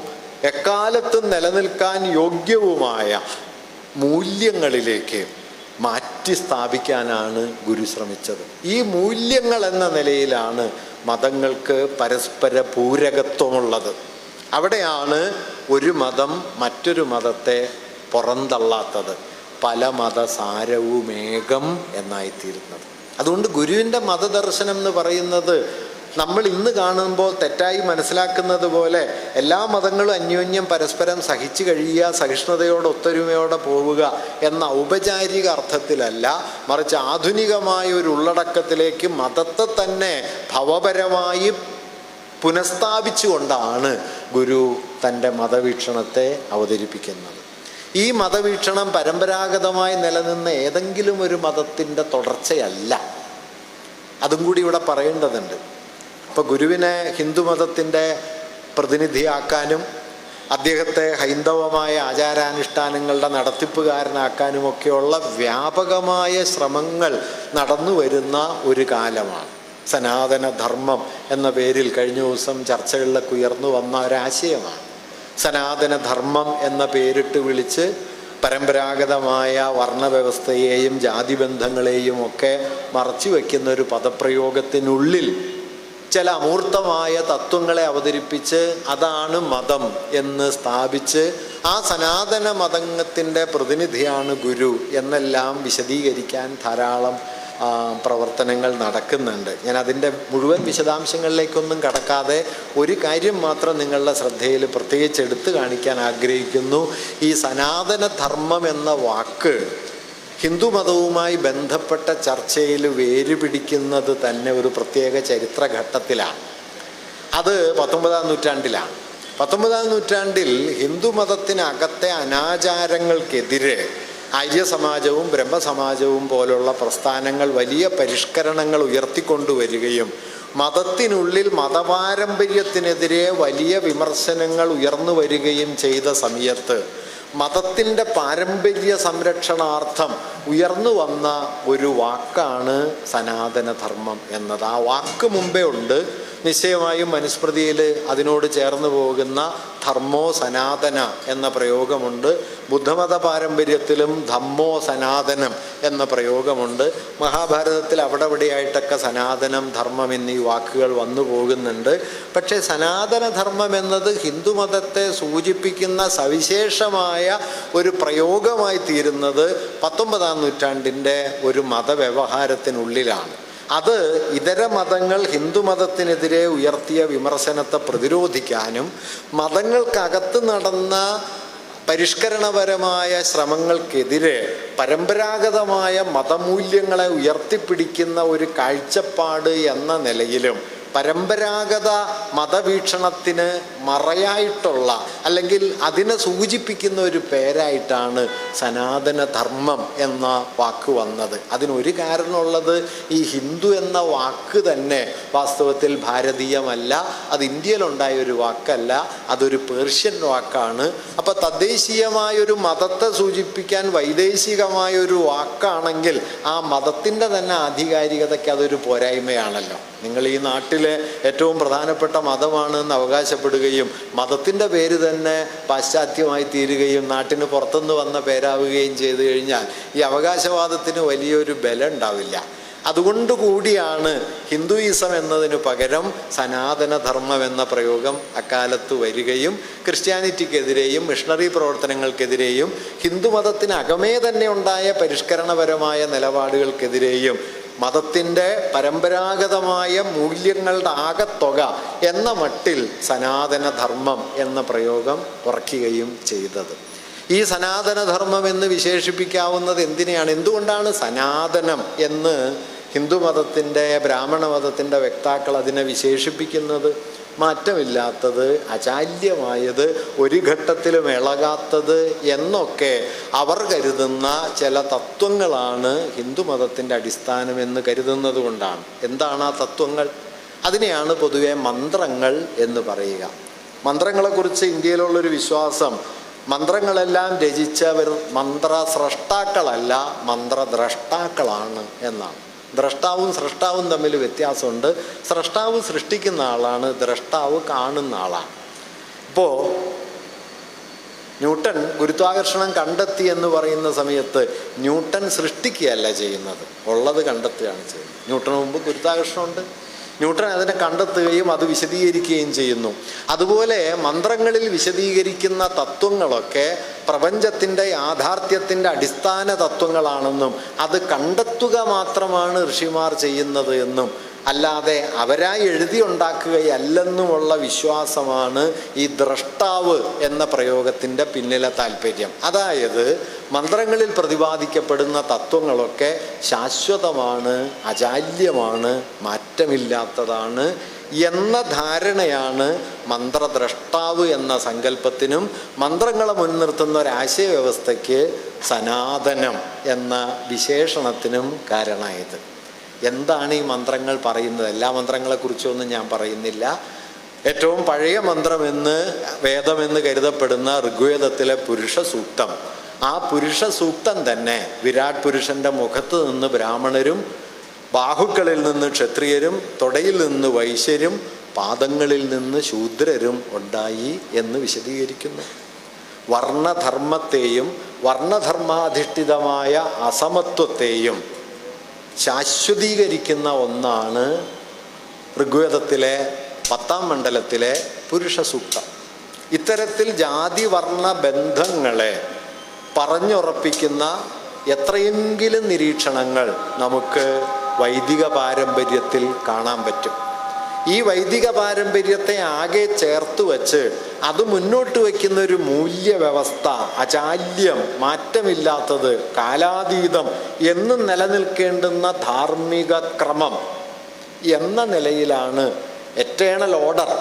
എക്കാലത്തും നിലനിൽക്കാൻ യോഗ്യവുമായ മൂല്യങ്ങളിലേക്ക് മാറ്റി സ്ഥാപിക്കാനാണ് ഗുരു ശ്രമിച്ചത്. ഈ മൂല്യങ്ങൾ എന്ന നിലയിലാണ് മതങ്ങൾക്ക് പരസ്പര പൂരകത്വമുള്ളത്. അവിടെയാണ് ഒരു മതം മറ്റൊരു മതത്തെ പുറന്തള്ളാത്തത്, പല മതസാരവുമേകം എന്നായിത്തീരുന്നത്. അതുകൊണ്ട് ഗുരുവിൻ്റെ മതദർശനം എന്ന് പറയുന്നത് നമ്മൾ ഇന്ന് കാണുമ്പോൾ തെറ്റായി മനസ്സിലാക്കുന്നത് പോലെ എല്ലാ മതങ്ങളും അന്യോന്യം പരസ്പരം സഹിച്ചു കഴിയുക, സഹിഷ്ണുതയോടെ ഒത്തൊരുമയോടെ പോവുക എന്ന ഔപചാരിക അർത്ഥത്തിലല്ല, മറിച്ച് ആധുനികമായ ഒരു ഉള്ളടക്കത്തിലേക്ക് മതത്തെ തന്നെ ഭവപരമായി പുനഃസ്ഥാപിച്ചുകൊണ്ടാണ് ഗുരു തൻ്റെ മതവീക്ഷണത്തെ അവതരിപ്പിക്കുന്നത്. ഈ മതവീക്ഷണം പരമ്പരാഗതമായി നിലനിന്ന ഏതെങ്കിലും ഒരു മതത്തിൻ്റെ തുടർച്ചയല്ല. അതും കൂടി ഇവിടെ പറയേണ്ടതുണ്ട്. ഇപ്പോൾ ഗുരുവിനെ ഹിന്ദുമതത്തിൻ്റെ പ്രതിനിധിയാക്കാനും അദ്ദേഹത്തെ ഹൈന്ദവമായ ആചാരാനുഷ്ഠാനങ്ങളുടെ നടത്തിപ്പുകാരനാക്കാനുമൊക്കെയുള്ള വ്യാപകമായ ശ്രമങ്ങൾ നടന്നു വരുന്ന ഒരു കാലമാണ്. സനാതനധർമ്മം എന്ന പേരിൽ കഴിഞ്ഞ ദിവസം ചർച്ചകളിലൊക്കെ ഉയർന്നു വന്ന ഒരാശയമാണ്. സനാതനധർമ്മം എന്ന പേരിട്ട് വിളിച്ച് പരമ്പരാഗതമായ വർണ്ണവ്യവസ്ഥയെയും ജാതിബന്ധങ്ങളെയും ഒക്കെ മറച്ചു വയ്ക്കുന്ന ഒരു പദപ്രയോഗത്തിനുള്ളിൽ ചില അമൂർത്തമായ തത്വങ്ങളെ അവതരിപ്പിച്ച് അതാണ് മതം എന്ന് സ്ഥാപിച്ച് ആ സനാതന മതത്തിൻ്റെ പ്രതിനിധിയാണ് ഗുരു എന്നെല്ലാം വിശദീകരിക്കാൻ ധാരാളം പ്രവർത്തനങ്ങൾ നടക്കുന്നുണ്ട്. ഞാൻ അതിൻ്റെ മുഴുവൻ വിശദാംശങ്ങളിലേക്കൊന്നും കടക്കാതെ ഒരു കാര്യം മാത്രം നിങ്ങളുടെ ശ്രദ്ധയിൽ പ്രത്യേകിച്ച് എടുത്തു കാണിക്കാൻ ആഗ്രഹിക്കുന്നു. ഈ സനാതനധർമ്മം എന്ന വാക്ക് ഹിന്ദുമതവുമായി ബന്ധപ്പെട്ട ചർച്ചയിൽ വേരുപിടിക്കുന്നത് തന്നെ ഒരു പ്രത്യേക ചരിത്രഘട്ടത്തിലാണ്. അത് 19-ാം നൂറ്റാണ്ടിലാണ്. 19-ാം നൂറ്റാണ്ടിൽ ഹിന്ദുമതത്തിനകത്തെ അനാചാരങ്ങൾക്കെതിരെ ആര്യസമാജവും ബ്രഹ്മസമാജവും പോലുള്ള പ്രസ്ഥാനങ്ങൾ വലിയ പരിഷ്കരണങ്ങൾ ഉയർത്തിക്കൊണ്ടുവരികയും മതത്തിനുള്ളിൽ മതപാരമ്പര്യത്തിനെതിരെ വലിയ വിമർശനങ്ങൾ ഉയർന്നു വരികയും ചെയ്ത സമയത്ത് മതത്തിൻ്റെ പാരമ്പര്യ സംരക്ഷണാർത്ഥം ഉയർന്നു വന്ന ഒരു വാക്കാണ് സനാതനധർമ്മം എന്നത്. ആ വാക്ക് മുമ്പേ ഉണ്ട്. നിശ്ചയമായും മനുസ്മൃതിയിൽ അതിനോട് ചേർന്ന് പോകുന്ന ധർമ്മോ സനാതന എന്ന പ്രയോഗമുണ്ട്. ബുദ്ധമത പാരമ്പര്യത്തിലും ധമ്മോ സനാതനം എന്ന പ്രയോഗമുണ്ട്. മഹാഭാരതത്തിൽ അവിടെ ഇവിടെയായിട്ടൊക്കെ സനാതനം ധർമ്മം എന്നീ വാക്കുകൾ വന്നു പോകുന്നുണ്ട്. പക്ഷേ സനാതനധർമ്മം എന്നത് ഹിന്ദുമതത്തെ സൂചിപ്പിക്കുന്ന സവിശേഷമായ ഒരു പ്രയോഗമായി തീരുന്നത് 19-ാം നൂറ്റാണ്ടിൻ്റെ ഒരു മതവ്യവഹാരത്തിനുള്ളിലാണ്. അത് ഇതര മതങ്ങൾ ഹിന്ദുമതത്തിനെതിരെ ഉയർത്തിയ വിമർശനത്തെ പ്രതിരോധിക്കാനും മതങ്ങൾക്കകത്ത് നടന്ന പരിഷ്കരണപരമായ ശ്രമങ്ങൾക്കെതിരെ പരമ്പരാഗതമായ മതമൂല്യങ്ങളെ ഉയർത്തിപ്പിടിക്കുന്ന ഒരു കാഴ്ചപ്പാട് എന്ന നിലയിലും പരമ്പരാഗത മതവീക്ഷണത്തിന് മറയായിട്ടുള്ള അല്ലെങ്കിൽ അതിനെ സൂചിപ്പിക്കുന്ന ഒരു പേരായിട്ടാണ് സനാതനധർമ്മം എന്ന വാക്ക് വന്നത്. അതിനൊരു കാരണമുള്ളത് ഈ ഹിന്ദു എന്ന വാക്ക് തന്നെ വാസ്തവത്തിൽ ഭാരതീയമല്ല, അത് ഇന്ത്യയിലുണ്ടായ ഒരു വാക്കല്ല, അതൊരു പേർഷ്യൻ വാക്കാണ്. അപ്പോൾ തദ്ദേശീയമായൊരു മതത്തെ സൂചിപ്പിക്കാൻ വൈദേശികമായൊരു വാക്കാണെങ്കിൽ ആ മതത്തിൻ്റെ തന്നെ ആധികാരികതയ്ക്ക് അതൊരു പോരായ്മയാണല്ലോ. നിങ്ങൾ ഈ നാട്ടിലെ ഏറ്റവും പ്രധാനപ്പെട്ട മതമാണെന്ന് അവകാശപ്പെടുകയും മതത്തിൻ്റെ പേര് തന്നെ പാശ്ചാത്യമായി തീരുകയും നാട്ടിന് പുറത്തുനിന്ന് വന്ന പേരാവുകയും ചെയ്തു കഴിഞ്ഞാൽ ഈ അവകാശവാദത്തിന് വലിയൊരു ബലം ഉണ്ടാവില്ല. അതുകൊണ്ടുകൂടിയാണ് ഹിന്ദുയിസം എന്നതിന് പകരം സനാതനധർമ്മം എന്ന പ്രയോഗം അക്കാലത്ത് വരികയും ക്രിസ്ത്യാനിറ്റിക്കെതിരെയും മിഷണറി പ്രവർത്തനങ്ങൾക്കെതിരെയും ഹിന്ദുമതത്തിനകമേ തന്നെ ഉണ്ടായ പരിഷ്കരണപരമായ നിലപാടുകൾക്കെതിരെയും മതത്തിൻ്റെ പരമ്പരാഗതമായ മൂല്യങ്ങളുടെ ആകത്തുക എന്ന മട്ടിൽ സനാതനധർമ്മം എന്ന പ്രയോഗം ഉറക്കുകയും ചെയ്തത്. ഈ സനാതനധർമ്മം എന്ന് വിശേഷിപ്പിക്കാവുന്നത് എന്തിനെയാണ്? എന്തുകൊണ്ടാണ് സനാതനം എന്ന് ഹിന്ദുമതത്തിൻ്റെ ബ്രാഹ്മണ മതത്തിൻ്റെ വക്താക്കൾ അതിനെ വിശേഷിപ്പിക്കുന്നത്? മാറ്റമില്ലാത്തത്, അചാല്യമായത്, ഒരു ഘട്ടത്തിലും ഇളകാത്തത് എന്നൊക്കെ അവർ കരുതുന്ന ചില തത്വങ്ങളാണ് ഹിന്ദുമതത്തിൻ്റെ അടിസ്ഥാനമെന്ന് കരുതുന്നത് കൊണ്ടാണ്. എന്താണ് ആ തത്വങ്ങൾ? അതിനെയാണ് പൊതുവെ മന്ത്രങ്ങൾ എന്ന് പറയുക. മന്ത്രങ്ങളെക്കുറിച്ച് ഇന്ത്യയിലുള്ളൊരു വിശ്വാസം മന്ത്രങ്ങളെല്ലാം രചിച്ചവർ മന്ത്രസ്രഷ്ടാക്കളല്ല, മന്ത്രദ്രഷ്ടാക്കളാണ് എന്നാണ്. ദ്രഷ്ടാവും സൃഷ്ടാവും തമ്മിൽ വ്യത്യാസമുണ്ട്. സൃഷ്ടാവ് സൃഷ്ടിക്കുന്ന ആളാണ്, ദ്രഷ്ടാവ് കാണുന്ന ആളാണ്. ഇപ്പോൾ ന്യൂട്ടൺ ഗുരുത്വാകർഷണം കണ്ടെത്തി എന്ന് പറയുന്ന സമയത്ത് ന്യൂട്ടൺ സൃഷ്ടിക്കുകയല്ല ചെയ്യുന്നത്, ഉള്ളത് കണ്ടെത്തുകയാണ് ചെയ്യുന്നത്. ന്യൂട്ടന് മുമ്പ് ഗുരുത്വാകർഷണമുണ്ട്. ന്യൂട്ടൺ അതിനെ കണ്ടെത്തുകയും അത് വിശദീകരിക്കുകയും ചെയ്യുന്നു. അതുപോലെ മന്ത്രങ്ങളിൽ വിശദീകരിക്കുന്ന തത്വങ്ങളൊക്കെ പ്രപഞ്ചത്തിൻ്റെ യാഥാർത്ഥ്യത്തിൻ്റെ അടിസ്ഥാന തത്വങ്ങളാണെന്നും അത് കണ്ടെത്തുക മാത്രമാണ് ഋഷിമാർ ചെയ്യുന്നത് എന്നും അല്ലാതെ അവരായി എഴുതിയുണ്ടാക്കുകയല്ലെന്നുമുള്ള വിശ്വാസമാണ് ഈ ദ്രഷ്ടാവ് എന്ന പ്രയോഗത്തിൻ്റെ പിന്നിലെ താല്പര്യം. അതായത് മന്ത്രങ്ങളിൽ പ്രതിപാദിക്കപ്പെടുന്ന തത്വങ്ങളൊക്കെ ശാശ്വതമാണ്, അചാല്യമാണ്, മാറ്റമില്ലാത്തതാണ് എന്ന ധാരണയാണ് മന്ത്രദ്രഷ്ടാവ് എന്ന സങ്കല്പത്തിനും മന്ത്രങ്ങളെ മുൻനിർത്തുന്ന ഒരാശയവ്യവസ്ഥയ്ക്ക് സനാതനം എന്ന വിശേഷണത്തിനും കാരണമായത്. എന്താണ് ഈ മന്ത്രങ്ങൾ പറയുന്നത്? എല്ലാ മന്ത്രങ്ങളെക്കുറിച്ചൊന്നും ഞാൻ പറയുന്നില്ല. ഏറ്റവും പഴയ മന്ത്രമെന്ന് വേദമെന്ന് കരുതപ്പെടുന്ന ഋഗ്വേദത്തിലെ പുരുഷ സൂക്തം, ആ പുരുഷ സൂക്തം തന്നെ വിരാട് പുരുഷൻ്റെ മുഖത്ത് നിന്ന് ബ്രാഹ്മണരും, ബാഹുക്കളിൽ നിന്ന് ക്ഷത്രിയരും, തുടയിൽ നിന്ന് വൈശ്യരും, പാദങ്ങളിൽ നിന്ന് ശൂദ്രരും ഉണ്ടായി എന്ന് വിശദീകരിക്കുന്നു. വർണ്ണധർമ്മത്തെയും വർണ്ണധർമാധിഷ്ഠിതമായ അസമത്വത്തെയും ശാശ്വതീകരിക്കുന്ന ഒന്നാണ് ഋഗ്വേദത്തിലെ 10-ാം മണ്ഡലത്തിലെ പുരുഷ സൂക്തം. ഇത്തരത്തിൽ ജാതി വർണ്ണ ബന്ധങ്ങളെ പറഞ്ഞുറപ്പിക്കുന്ന എത്രയെങ്കിലും നിരീക്ഷണങ്ങൾ നമുക്ക് വൈദിക പാരമ്പര്യത്തിൽ കാണാൻ പറ്റും. ഈ വൈദിക പാരമ്പര്യത്തെ ആകെ ചേർത്ത് വച്ച് അത് മുന്നോട്ട് വയ്ക്കുന്ന ഒരു മൂല്യവ്യവസ്ഥ, അചാല്യം, മാറ്റമില്ലാത്തത്, കാലാതീതം എന്നും നിലനിൽക്കേണ്ടുന്ന ധാർമ്മിക ക്രമം എന്ന നിലയിലാണ് എറ്റേണൽ ഓർഡർ,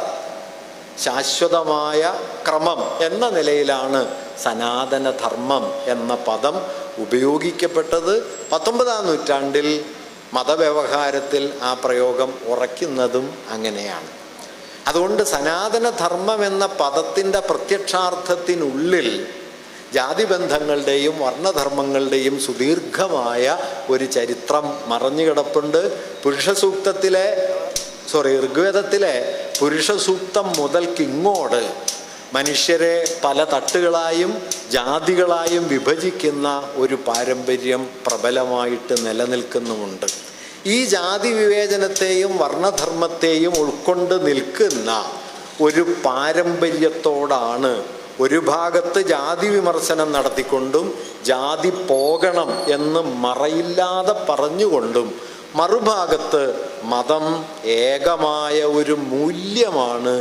ശാശ്വതമായ ക്രമം എന്ന നിലയിലാണ് സനാതനധർമ്മം എന്ന പദം ഉപയോഗിക്കപ്പെട്ടത്. 19-ാം നൂറ്റാണ്ടിൽ മതവ്യവഹാരത്തിൽ ആ പ്രയോഗം ഉറയ്ക്കുന്നതും അങ്ങനെയാണ്. അതുകൊണ്ട് സനാതനധർമ്മം എന്ന പദത്തിൻ്റെ പ്രത്യക്ഷാർത്ഥത്തിനുള്ളിൽ ജാതിബന്ധങ്ങളുടെയും വർണ്ണധർമ്മങ്ങളുടെയും സുദീർഘമായ ഒരു ചരിത്രം മറഞ്ഞുകിടപ്പുണ്ട്. ഋഗ്വേദത്തിലെ പുരുഷസൂക്തം മുതൽക്കിങ്ങോട്ട് മനുഷ്യരെ പല തട്ടുകളായും ജാതികളായും വിഭജിക്കുന്ന ഒരു പാരമ്പര്യം പ്രബലമായിട്ട് നിലനിൽക്കുന്നുമുണ്ട്. ഈ ജാതി വിവേചനത്തെയും വർണ്ണധർമ്മത്തെയും ഉൾക്കൊണ്ട് നിൽക്കുന്ന ഒരു പാരമ്പര്യത്തോടാണ് ഒരു ഭാഗത്ത് ജാതി വിമർശനം നടത്തിക്കൊണ്ടും ജാതി പോകണം എന്ന് മറയില്ലാതെ പറഞ്ഞുകൊണ്ടും മറുഭാഗത്ത് മതം ഏകമായ ഒരു മൂല്യമാണ്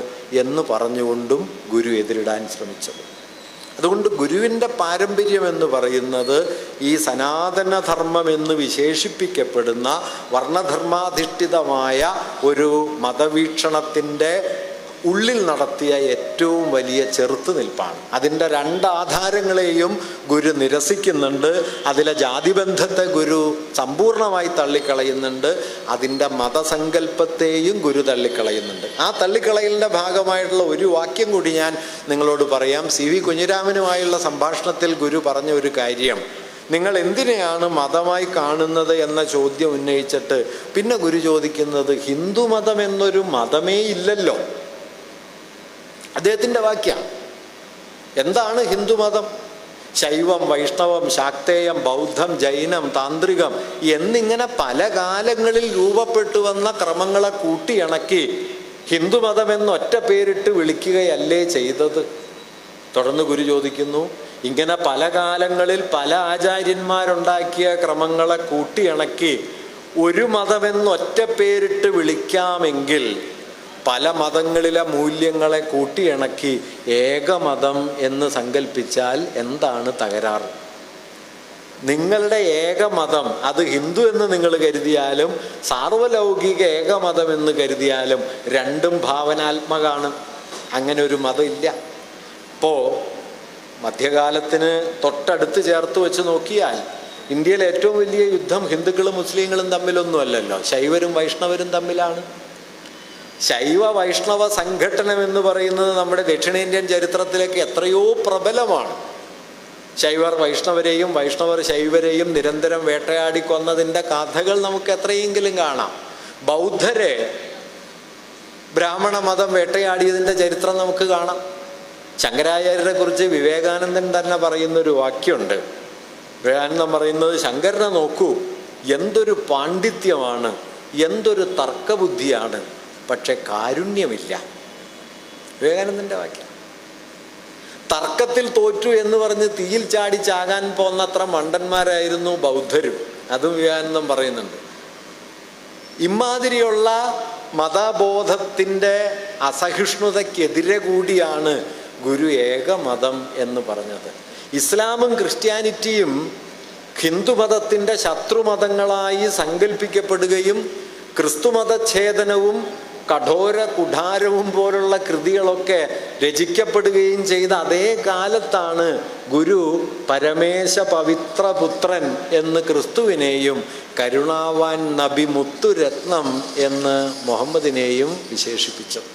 എന്ന് പറഞ്ഞുകൊണ്ടും ഗുരു എതിരിടാൻ ശ്രമിച്ചത്. അതുകൊണ്ട് ഗുരുവിൻ്റെ പാരമ്പര്യം എന്ന് പറയുന്നത് ഈ സനാതനധർമ്മം എന്ന് വിശേഷിപ്പിക്കപ്പെടുന്ന വർണ്ണധർമാധിഷ്ഠിതമായ ഒരു മതവീക്ഷണത്തിൻ്റെ ഉള്ളിൽ നടത്തിയ ഏറ്റവും വലിയ ചെറുത്തുനിൽപ്പാണ്. അതിൻ്റെ 2 ആധാരങ്ങളെയും ഗുരു നിരസിക്കുന്നുണ്ട്. അതിലെ ജാതിബന്ധത്തെ ഗുരു സമ്പൂർണമായി തള്ളിക്കളയുന്നുണ്ട്. അതിൻ്റെ മതസങ്കല്പത്തെയും ഗുരു തള്ളിക്കളയുന്നുണ്ട്. ആ തള്ളിക്കളയലിൻ്റെ ഭാഗമായിട്ടുള്ള ഒരു വാക്യം കൂടി ഞാൻ നിങ്ങളോട് പറയാം. CV കുഞ്ഞിരാമനുമായുള്ള സംഭാഷണത്തിൽ ഗുരു പറഞ്ഞ ഒരു കാര്യം, നിങ്ങൾ എന്തിനെയാണ് മതമായി കാണുന്നത് എന്ന ചോദ്യം ഉന്നയിച്ചിട്ട് പിന്നെ ഗുരു ചോദിക്കുന്നത്, ഹിന്ദുമതം എന്നൊരു മതമേ ഇല്ലല്ലോ. അദ്ദേഹത്തിൻ്റെ വാക്യം. എന്താണ് ഹിന്ദുമതം? ശൈവം, വൈഷ്ണവം, ശാക്തേയം, ബൗദ്ധം, ജൈനം, താന്ത്രികം എന്നിങ്ങനെ പല കാലങ്ങളിൽ രൂപപ്പെട്ടു വന്ന ക്രമങ്ങളെ കൂട്ടിയിണക്കി ഹിന്ദുമതം എന്നൊറ്റ പേരിട്ട് വിളിക്കുകയല്ലേ ചെയ്തത്? തുടർന്ന് ഗുരു ചോദിക്കുന്നു, ഇങ്ങനെ പല കാലങ്ങളിൽ പല ആചാര്യന്മാരുണ്ടാക്കിയ ക്രമങ്ങളെ കൂട്ടിയിണക്കി ഒരു മതമെന്നൊറ്റ പേരിട്ട് വിളിക്കാമെങ്കിൽ പല മതങ്ങളിലെ മൂല്യങ്ങളെ കൂട്ടിയിണക്കി ഏകമതം എന്ന് സങ്കല്പിച്ചാൽ എന്താണ് തകരാറ്? നിങ്ങളുടെ ഏകമതം അത് ഹിന്ദു എന്ന് നിങ്ങൾ കരുതിയാലും സാർവലൗകിക ഏകമതം എന്ന് കരുതിയാലും രണ്ടും ഭാവനാത്മകമാണ്. അങ്ങനെ ഒരു മതമില്ല. ഇപ്പോൾ മധ്യകാലത്തിന് തൊട്ടടുത്ത് ചേർത്ത് വെച്ച് നോക്കിയാൽ ഇന്ത്യയിലെ ഏറ്റവും വലിയ യുദ്ധം ഹിന്ദുക്കളും മുസ്ലിങ്ങളും തമ്മിലൊന്നുമല്ലല്ലോ, ശൈവരും വൈഷ്ണവരും തമ്മിലാണ്. ശൈവ വൈഷ്ണവ സംഘട്ടനം എന്ന് പറയുന്നത് നമ്മുടെ ദക്ഷിണേന്ത്യൻ ചരിത്രത്തിലേക്ക് എത്രയോ പ്രബലമാണ്. ശൈവർ വൈഷ്ണവരെയും വൈഷ്ണവർ ശൈവരെയും നിരന്തരം വേട്ടയാടി കൊന്നതിൻ്റെ കഥകൾ നമുക്ക് എത്രയെങ്കിലും കാണാം. ബൗദ്ധരെ ബ്രാഹ്മണ മതം വേട്ടയാടിയതിൻ്റെ ചരിത്രം നമുക്ക് കാണാം. ശങ്കരാചാര്യരെ കുറിച്ച് വിവേകാനന്ദൻ തന്നെ പറയുന്നൊരു വാക്യമുണ്ട്. വിവേകാനന്ദൻ പറയുന്നത്, ശങ്കരനെ നോക്കൂ, എന്തൊരു പാണ്ഡിത്യമാണ്, എന്തൊരു തർക്കബുദ്ധിയാണ്, പക്ഷെ കാരുണ്യമില്ല. വിവേകാനന്ദൻ്റെ വാക്യം. തർക്കത്തിൽ തോറ്റു എന്ന് പറഞ്ഞ് തീയിൽ ചാടി ചാകാൻ പോന്നത്ര മണ്ടന്മാരായിരുന്നു ബൗദ്ധരും. അതും വിവേകാനന്ദൻ പറയുന്നുണ്ട്. ഇമാതിരിയുള്ള മതബോധത്തിൻ്റെ അസഹിഷ്ണുതയ്ക്കെതിരെ കൂടിയാണ് ഗുരു ഏകമതം എന്ന് പറഞ്ഞത്. ഇസ്ലാമും ക്രിസ്ത്യാനിറ്റിയും ഹിന്ദുമതത്തിൻ്റെ ശത്രുമതങ്ങളായി സങ്കല്പിക്കപ്പെടുകയും ക്രിസ്തുമതഛേദനവും കഠോര കുഠാരവും പോലുള്ള കൃതികളൊക്കെ രചിക്കപ്പെടുകയും ചെയ്ത അതേ കാലത്താണ് ഗുരു പരമേശ പവിത്രപുത്രൻ എന്ന് ക്രിസ്തുവിനെയും കരുണാവാൻ നബി മുത്തുരത്നം എന്ന് മുഹമ്മദിനെയും വിശേഷിപ്പിച്ചത്.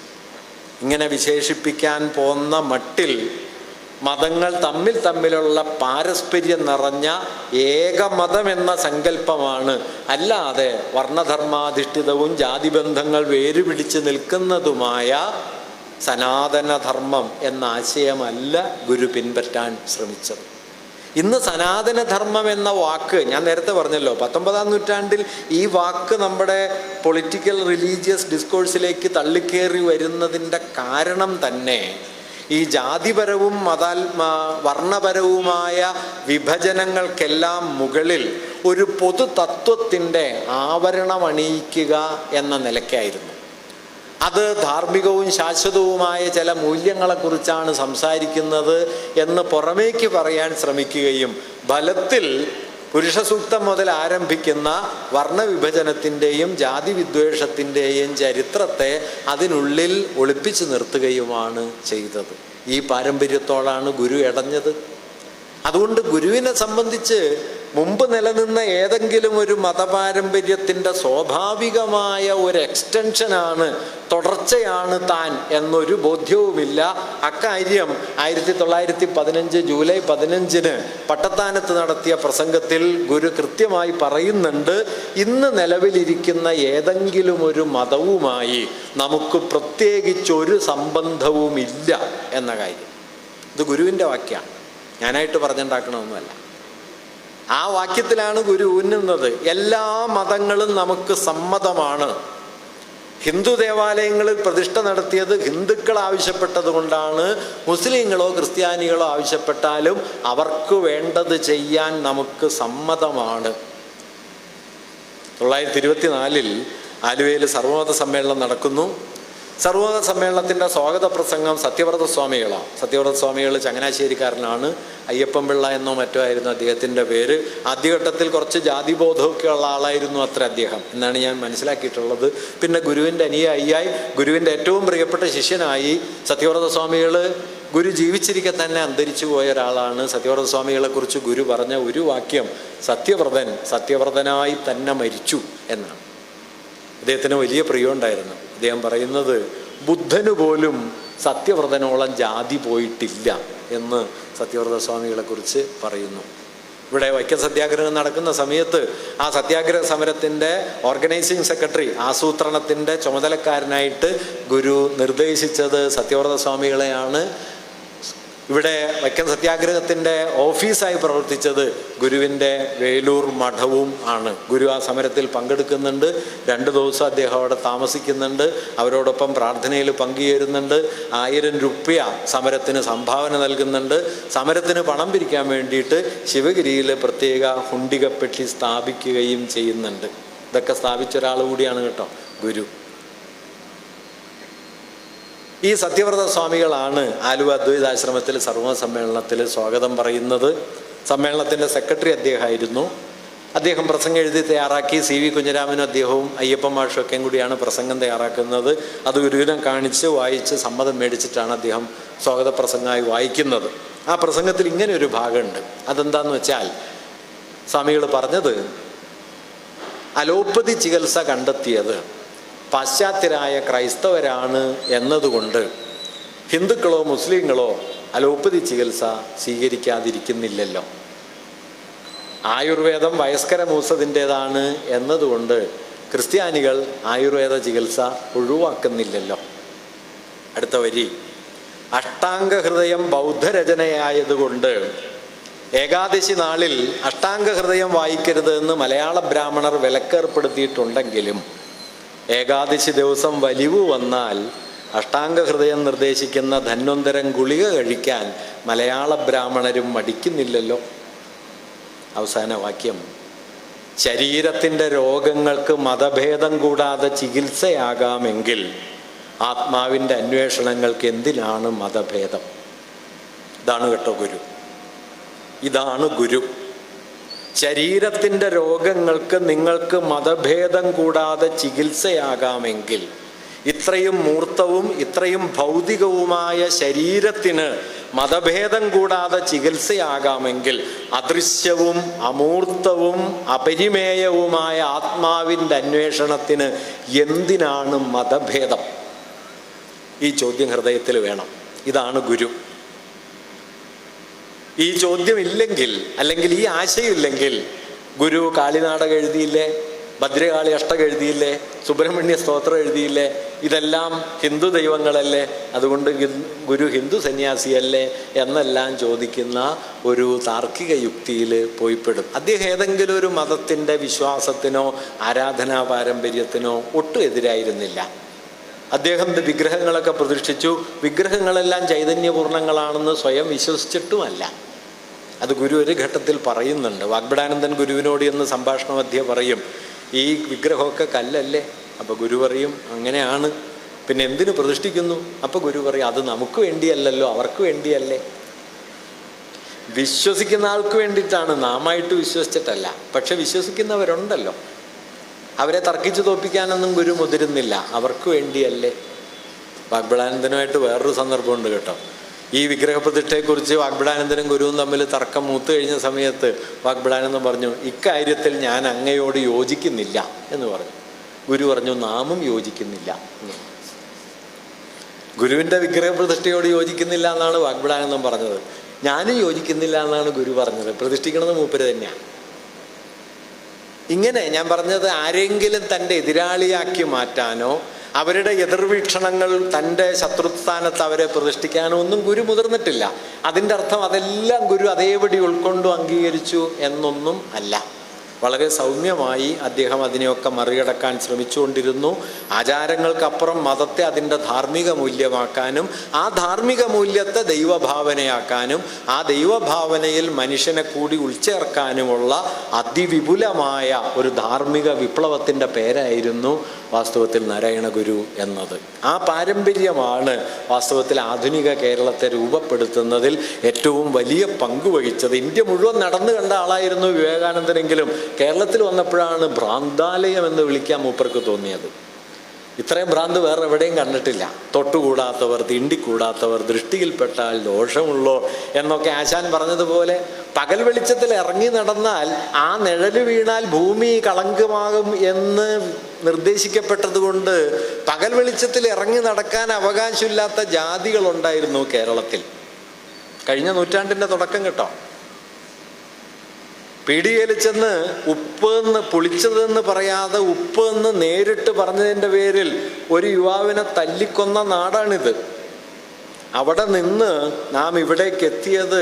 ഇങ്ങനെ വിശേഷിപ്പിക്കാൻ പോന്ന മട്ടിൽ മതങ്ങൾ തമ്മിലുള്ള പാരസ്പര്യം നിറഞ്ഞ ഏകമതം എന്ന സങ്കല്പമാണ്. അല്ലാതെ വർണ്ണധർമാധിഷ്ഠിതവും ജാതിബന്ധങ്ങൾ വേരുപിടിച്ച് നിൽക്കുന്നതുമായ സനാതനധർമ്മം എന്ന ആശയമല്ല ഗുരു പിൻപറ്റാൻ ശ്രമിച്ചത്. ഇന്ന് സനാതനധർമ്മം എന്ന വാക്ക് ഞാൻ നേരത്തെ പറഞ്ഞല്ലോ, 19-ാം നൂറ്റാണ്ടിൽ ഈ വാക്ക് നമ്മുടെ പൊളിറ്റിക്കൽ റിലീജിയസ് ഡിസ്കോഴ്സിലേക്ക് തള്ളിക്കേറി വരുന്നതിൻ്റെ കാരണം തന്നെ ഈ ജാതിപരവും വർണ്ണപരവുമായ വിഭജനങ്ങൾക്കെല്ലാം മുകളിൽ ഒരു പൊതു തത്വത്തിൻ്റെ ആവരണമണിയിക്കുക എന്ന നിലയ്ക്കായിരുന്നു. അത് ധാർമ്മികവും ശാശ്വതവുമായ ചില മൂല്യങ്ങളെക്കുറിച്ചാണ് സംസാരിക്കുന്നത് എന്ന് പുറമേക്ക് പറയാൻ ശ്രമിക്കുകയും ഫലത്തിൽ പുരുഷസൂക്തം മുതൽ ആരംഭിക്കുന്ന വർണ്ണവിഭജനത്തിൻ്റെയും ജാതിവിദ്വേഷത്തിൻ്റെയും ചരിത്രത്തെ അതിനുള്ളിൽ ഒളിപ്പിച്ചു നിർത്തുകയുമാണ് ചെയ്തത്. ഈ പാരമ്പര്യത്തോടാണ് ഗുരു ഇടഞ്ഞത്. അതുകൊണ്ട് ഗുരുവിനെ സംബന്ധിച്ച് മുമ്പ് നിലനിന്ന ഏതെങ്കിലും ഒരു മതപാരമ്പര്യത്തിൻ്റെ സ്വാഭാവികമായ ഒരു എക്സ്റ്റൻഷനാണ്, തുടർച്ചയാണ് താൻ എന്നൊരു ബോധ്യവുമില്ല. അക്കാര്യം 1915 ജൂലൈ 15 പട്ടത്താനത്ത് നടത്തിയ പ്രസംഗത്തിൽ ഗുരു കൃത്യമായി പറയുന്നുണ്ട്. ഇന്ന് നിലവിലിരിക്കുന്ന ഏതെങ്കിലും ഒരു മതവുമായി നമുക്ക് പ്രത്യേകിച്ചൊരു സംബന്ധവുമില്ല എന്ന കാര്യം. ഇത് ഗുരുവിൻ്റെ വാക്യമാണ്, ഞാനായിട്ട് പറഞ്ഞുണ്ടാക്കണമെന്നല്ല. ആ വാക്യത്തിലാണ് ഗുരു ഊന്നുന്നത്. എല്ലാ മതങ്ങളും നമുക്ക് സമ്മതമാണ്. ഹിന്ദു ദേവാലയങ്ങളിൽ പ്രതിഷ്ഠ നടത്തിയത് ഹിന്ദുക്കൾ ആവശ്യപ്പെട്ടത് കൊണ്ടാണ്. മുസ്ലിങ്ങളോ ക്രിസ്ത്യാനികളോ ആവശ്യപ്പെട്ടാലും അവർക്ക് വേണ്ടത് ചെയ്യാൻ നമുക്ക് സമ്മതമാണ്. 1924 ആലുവയിൽ സർവമത സമ്മേളനം നടക്കുന്നു. സർവമത സമ്മേളനത്തിൻ്റെ സ്വാഗത പ്രസംഗം സത്യവ്രത സ്വാമികളാണ്. സത്യവ്രത സ്വാമികൾ ചങ്ങനാശ്ശേരിക്കാരനാണ്. അയ്യപ്പൻപിള്ള എന്നോ മറ്റോ ആയിരുന്നു അദ്ദേഹത്തിൻ്റെ പേര്. ആദ്യഘട്ടത്തിൽ കുറച്ച് ജാതിബോധമൊക്കെ ഉള്ള ആളായിരുന്നു അത്ര അദ്ദേഹം എന്നാണ് ഞാൻ മനസ്സിലാക്കിയിട്ടുള്ളത്. പിന്നെ ഗുരുവിൻ്റെ അനുയായിയായി, ഗുരുവിൻ്റെ ഏറ്റവും പ്രിയപ്പെട്ട ശിഷ്യനായി. സത്യവ്രത സ്വാമികൾ ഗുരു ജീവിച്ചിരിക്കെ തന്നെ അന്തരിച്ചു പോയ ഒരാളാണ്. സത്യവ്രത സ്വാമികളെക്കുറിച്ച് ഗുരു പറഞ്ഞ ഒരു വാക്യം, സത്യവ്രതൻ സത്യവ്രതനായി തന്നെ മരിച്ചു എന്നാണ്. അദ്ദേഹത്തിന് വലിയ പ്രിയമുണ്ടായിരുന്നു. അദ്ദേഹം പറയുന്നത്, ബുദ്ധന് പോലും സത്യവ്രതനോളം ജാതി പോയിട്ടില്ല എന്ന് സത്യവ്രത സ്വാമികളെക്കുറിച്ച് പറയുന്നു. ഇവിടെ വൈക്കം സത്യാഗ്രഹം നടക്കുന്ന സമയത്ത് ആ സത്യാഗ്രഹ സമരത്തിൻ്റെ ഓർഗനൈസിങ് സെക്രട്ടറി, ആസൂത്രണത്തിൻ്റെ ചുമതലക്കാരനായിട്ട് ഗുരു നിർദ്ദേശിച്ചത് സത്യവ്രത സ്വാമികളെയാണ്. ഇവിടെ വൈക്കം സത്യാഗ്രഹത്തിൻ്റെ ഓഫീസായി പ്രവർത്തിച്ചത് ഗുരുവിൻ്റെ വേലൂർ മഠവും ആണ്. ഗുരു ആ സമരത്തിൽ പങ്കെടുക്കുന്നുണ്ട്. 2 ദിവസം അദ്ദേഹം അവിടെ താമസിക്കുന്നുണ്ട്. അവരോടൊപ്പം പ്രാർത്ഥനയിൽ പങ്കുചേരുന്നുണ്ട്. 1000 രൂപ സമരത്തിന് സംഭാവന നൽകുന്നുണ്ട്. സമരത്തിന് പണം പിരിക്കാൻ വേണ്ടിയിട്ട് ശിവഗിരിയിൽ പ്രത്യേക ഹുണ്ടികപ്പെട്ടി സ്ഥാപിക്കുകയും ചെയ്യുന്നുണ്ട്. ഇതൊക്കെ സ്ഥാപിച്ച ഒരാൾ കൂടിയാണ് കേട്ടോ ഗുരു. ഈ സത്യവ്രത സ്വാമികളാണ് ആലുവ അദ്വൈതാശ്രമത്തിൽ സർവമത സമ്മേളനത്തിൽ സ്വാഗതം പറയുന്നത്. സമ്മേളനത്തിൻ്റെ സെക്രട്ടറി അദ്ദേഹമായിരുന്നു. അദ്ദേഹം പ്രസംഗം എഴുതി തയ്യാറാക്കി. CV കുഞ്ഞിരാമനും അദ്ദേഹവും അയ്യപ്പൻ മാഷൊക്കെയും കൂടിയാണ് പ്രസംഗം തയ്യാറാക്കുന്നത്. അത് ഗുരുവിനെ കാണിച്ച് വായിച്ച് സമ്മതം മേടിച്ചിട്ടാണ് അദ്ദേഹം സ്വാഗത പ്രസംഗമായി വായിക്കുന്നത്. ആ പ്രസംഗത്തിൽ ഇങ്ങനെ ഒരു ഭാഗമുണ്ട്. അതെന്താന്ന് വെച്ചാൽ, സ്വാമികൾ പറഞ്ഞത്, അലോപ്പതി ചികിത്സ കണ്ടെത്തിയത് പാശ്ചാത്യരായ ക്രൈസ്തവരാണ് എന്നതുകൊണ്ട് ഹിന്ദുക്കളോ മുസ്ലിങ്ങളോ അലോപ്പതി ചികിത്സ സ്വീകരിക്കാതിരിക്കുന്നില്ലല്ലോ. ആയുർവേദം വയസ്കര മൂസതിൻ്റേതാണ് എന്നതുകൊണ്ട് ക്രിസ്ത്യാനികൾ ആയുർവേദ ചികിത്സ ഒഴിവാക്കുന്നില്ലല്ലോ. അടുത്ത വരി, അഷ്ടാംഗഹൃദയം ബൗദ്ധരചനയായതുകൊണ്ട് ഏകാദശി നാളിൽ അഷ്ടാംഗഹൃദയം വായിക്കരുത് എന്ന് മലയാള ബ്രാഹ്മണർ വിലക്കേർപ്പെടുത്തിയിട്ടുണ്ടെങ്കിലും ഏകാദശി ദിവസം വലിവ് വന്നാൽ അഷ്ടാംഗഹൃദയം നിർദ്ദേശിക്കുന്ന ധന്വന്തരം ഗുളിക കഴിക്കാൻ മലയാള ബ്രാഹ്മണരും മടിക്കുന്നില്ലല്ലോ. അവസാന വാക്യം, ശരീരത്തിൻ്റെ രോഗങ്ങൾക്ക് മതഭേദം കൂടാതെ ചികിത്സയാകാമെങ്കിൽ ആത്മാവിൻ്റെ അന്വേഷണങ്ങൾക്ക് എന്തിനാണ് മതഭേദം? ഇതാണ് കേട്ടോ ഗുരു. ഇതാണ് ഗുരു. ശരീരത്തിൻ്റെ രോഗങ്ങൾക്ക് നിങ്ങൾക്ക് മതഭേദം കൂടാതെ ചികിത്സയാകാമെങ്കിൽ, ഇത്രയും മൂർത്തവും ഇത്രയും ഭൗതികവുമായ ശരീരത്തിന് മതഭേദം കൂടാതെ ചികിത്സയാകാമെങ്കിൽ അദൃശ്യവും അമൂർത്തവും അപരിമേയവുമായ ആത്മാവിൻ്റെ അന്വേഷണത്തിന് എന്തിനാണ് മതഭേദം? ഈ ചോദ്യം ഹൃദയത്തിൽ വേണം. ഇതാണ് ഗുരു. ഈ ചോദ്യം ഇല്ലെങ്കിൽ, അല്ലെങ്കിൽ ഈ ആശയം ഇല്ലെങ്കിൽ, ഗുരു കാളിനാടകം എഴുതിയില്ലേ, ഭദ്രകാളി അഷ്ടകം എഴുതിയില്ലേ, സുബ്രഹ്മണ്യ സ്തോത്രം എഴുതിയില്ലേ? ഇതെല്ലാം ഹിന്ദു ദൈവങ്ങളല്ലേ, അതുകൊണ്ട് ഗുരു ഹിന്ദു സന്യാസിയല്ലേ എന്നെല്ലാം ചോദിക്കുന്ന ഒരു താർക്കിക യുക്തിയിൽ പോയിപ്പെടും. അദ്ദേഹം ഏതെങ്കിലും ഒരു മതത്തിൻ്റെ വിശ്വാസത്തിനോ ആരാധനാ പാരമ്പര്യത്തിനോ ഒട്ടും എതിരായിരുന്നില്ല. അദ്ദേഹം വിഗ്രഹങ്ങളൊക്കെ പ്രതിഷ്ഠിച്ചു. വിഗ്രഹങ്ങളെല്ലാം ചൈതന്യപൂർണ്ണങ്ങളാണെന്ന് സ്വയം വിശ്വസിച്ചിട്ടുമല്ല. അത് ഗുരു ഒരു ഘട്ടത്തിൽ പറയുന്നുണ്ട്. വാഗ്ബടാനന്ദൻ ഗുരുവിനോട് എന്ന് സംഭാഷണ മധ്യേ പറയും, ഈ വിഗ്രഹമൊക്കെ കല്ലല്ലേ? അപ്പോൾ ഗുരു പറയും, അങ്ങനെയാണ്, പിന്നെ എന്തിനു പ്രതിഷ്ഠിക്കുന്നു? അപ്പോൾ ഗുരു പറയും, അത് നമുക്ക് വേണ്ടിയല്ലല്ലോ, അവർക്ക് വേണ്ടിയല്ലേ. വിശ്വസിക്കുന്ന ആൾക്ക് വേണ്ടിയിട്ടാണ്, നാമായിട്ട് വിശ്വസിച്ചിട്ടല്ല. പക്ഷെ വിശ്വസിക്കുന്നവരുണ്ടല്ലോ, അവരെ തർക്കിച്ചു തോൽപ്പിക്കാനൊന്നും ഗുരു മുതിരുന്നില്ല, അവർക്ക് വേണ്ടിയല്ലേ. വാഗ്ബടാനന്ദനുമായിട്ട് വേറൊരു സന്ദർഭമുണ്ട് കേട്ടോ. ഈ വിഗ്രഹപ്രതിഷ്ഠയെക്കുറിച്ച് വാഗ്ബടാനന്ദനും ഗുരുവും തമ്മിൽ തർക്കം മൂത്ത് കഴിഞ്ഞ സമയത്ത് വാഗ്ബടാനന്ദൻ പറഞ്ഞു, ഇക്കാര്യത്തിൽ ഞാൻ അങ്ങയോട് യോജിക്കുന്നില്ല എന്ന് പറഞ്ഞു. ഗുരു പറഞ്ഞു, നാമും യോജിക്കുന്നില്ല എന്ന്. ഗുരുവിൻ്റെ വിഗ്രഹപ്രതിഷ്ഠയോട് യോജിക്കുന്നില്ല എന്നാണ് വാഗ്ബടാനന്ദൻ പറഞ്ഞത്. ഞാനും യോജിക്കുന്നില്ല എന്നാണ് ഗുരു പറഞ്ഞത്. പ്രതിഷ്ഠിക്കണമെന്ന് മൂപ്പര് തന്നെയാണ്. ഇങ്ങനെ ഞാൻ പറഞ്ഞത്, ആരെങ്കിലും തൻ്റെ എതിരാളിയാക്കി മാറ്റാനോ അവരുടെ എതിർവീക്ഷണങ്ങൾ തൻ്റെ ശത്രുസ്ഥാനത്ത് അവരെ പ്രതിഷ്ഠിക്കാനോ ഒന്നും ഗുരു മുതിർന്നിട്ടില്ല. അതിൻ്റെ അർത്ഥം അതെല്ലാം ഗുരു അതേപടി ഉൾക്കൊണ്ടു അംഗീകരിച്ചു എന്നൊന്നും അല്ല. വളരെ സൗമ്യമായി അദ്ദേഹം അതിനെയൊക്കെ മറികടക്കാൻ ശ്രമിച്ചുകൊണ്ടിരുന്നു. ആചാരങ്ങൾക്കപ്പുറം മതത്തെ അതിൻ്റെ ധാർമ്മിക മൂല്യമാക്കാനും ആ ധാർമ്മിക മൂല്യത്തെ ദൈവഭാവനയാക്കാനും ആ ദൈവഭാവനയിൽ മനുഷ്യനെ കൂടി ഉൾച്ചേർക്കാനുമുള്ള അതിവിപുലമായ ഒരു ധാർമ്മിക വിപ്ലവത്തിൻ്റെ പേരായിരുന്നു വാസ്തവത്തിൽ നാരായണ ഗുരു എന്നത്. ആ പാരമ്പര്യമാണ് വാസ്തവത്തിൽ ആധുനിക കേരളത്തെ രൂപപ്പെടുത്തുന്നതിൽ ഏറ്റവും വലിയ പങ്ക് വഹിച്ചത്. ഇന്ത്യ മുഴുവൻ നടന്നു കണ്ട ആളായിരുന്നു വിവേകാനന്ദനെങ്കിലും കേരളത്തിൽ വന്നപ്പോഴാണ് ഭ്രാന്താലയം എന്ന് വിളിക്കാൻ മൂപ്പർക്ക് തോന്നിയത്. ഇത്രയും ഭ്രാന്ത് വേറെ എവിടെയും കണ്ടിട്ടില്ല. തൊട്ടുകൂടാത്തവർ, തീണ്ടിക്കൂടാത്തവർ, ദൃഷ്ടിയിൽപ്പെട്ടാൽ ദോഷമുള്ളോ എന്നൊക്കെ ആശാൻ പറഞ്ഞതുപോലെ പകൽ വെളിച്ചത്തിൽ ഇറങ്ങി നടന്നാൽ ആ നിഴല് വീണാൽ ഭൂമി കളങ്കമാകും എന്ന് നിർദ്ദേശിക്കപ്പെട്ടതുകൊണ്ട് പകൽ വെളിച്ചത്തിൽ ഇറങ്ങി നടക്കാൻ അവകാശമില്ലാത്ത ജാതികളുണ്ടായിരുന്നു കേരളത്തിൽ. കഴിഞ്ഞ നൂറ്റാണ്ടിൻ്റെ തുടക്കം കേട്ടോ. പീടികയിൽ ചെന്ന് ഉപ്പ് എന്ന്, പുളിച്ചതെന്ന് പറയാതെ ഉപ്പ് എന്ന് നേരിട്ട് പറഞ്ഞതിൻ്റെ പേരിൽ ഒരു യുവാവിനെ തല്ലിക്കൊന്ന നാടാണിത്. അവിടെ നിന്ന് നാം ഇവിടേക്ക് എത്തിയത്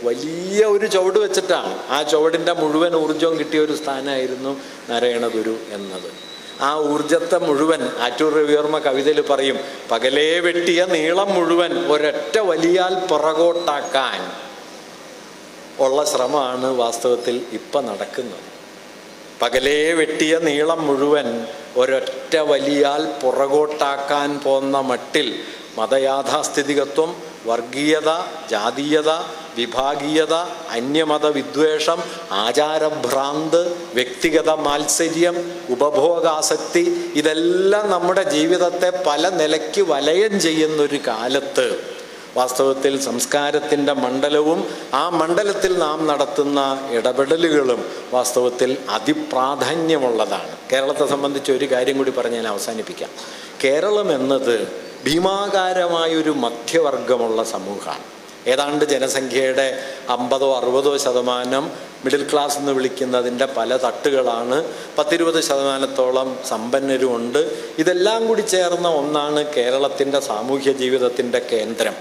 വലിയ ഒരു ചുവട് വെച്ചിട്ടാണ്. ആ ചുവടിൻ്റെ മുഴുവൻ ഊർജവും കിട്ടിയ ഒരു സ്ഥാനമായിരുന്നു നാരായണ ഗുരു എന്നത്. ആ ഊർജത്തെ മുഴുവൻ ആറ്റൂർ രവിവർമ്മ കവിതയിൽ പറയും, പകലേ വെട്ടിയ നീളം മുഴുവൻ ഒരൊറ്റ വലിയാൽ പുറകോട്ടാക്കാൻ ഉള്ള ശ്രമമാണ് വാസ്തവത്തിൽ ഇപ്പം നടക്കുന്നത്. പകലേ വെട്ടിയ നീളം മുഴുവൻ ഒരൊറ്റ വലിയാൽ പുറകോട്ടാക്കാൻ പോന്ന മട്ടിൽ മതയാഥാസ്ഥിതികത്വം, വർഗീയത, ജാതീയത, വിഭാഗീയത, അന്യമത വിദ്വേഷം, ആചാരഭ്രാന്ത്, വ്യക്തിഗത മാത്സര്യം, ഉപഭോഗാസക്തി, ഇതെല്ലാം നമ്മുടെ ജീവിതത്തെ പല നിലയ്ക്ക് വലയം ചെയ്യുന്നൊരു കാലത്ത് വാസ്തവത്തിൽ സംസ്കാരത്തിൻ്റെ മണ്ഡലവും ആ മണ്ഡലത്തിൽ നാം നടത്തുന്ന ഇടപെടലുകളും വാസ്തവത്തിൽ അതിപ്രാധാന്യമുള്ളതാണ്. കേരളത്തെ സംബന്ധിച്ച് ഒരു കാര്യം കൂടി പറഞ്ഞ് ഞാൻ അവസാനിപ്പിക്കാം. കേരളം എന്നത് ഭീമാകാരമായൊരു മധ്യവർഗമുള്ള സമൂഹമാണ്. ഏതാണ്ട് ജനസംഖ്യയുടെ 50-60% മിഡിൽ ക്ലാസ് എന്ന് വിളിക്കുന്നതിൻ്റെ പല തട്ടുകളാണ്. 10-20% സമ്പന്നരുമുണ്ട്. ഇതെല്ലാം കൂടി ചേർന്ന ഒന്നാണ് കേരളത്തിൻ്റെ സാമൂഹ്യ ജീവിതത്തിൻ്റെ കേന്ദ്രം.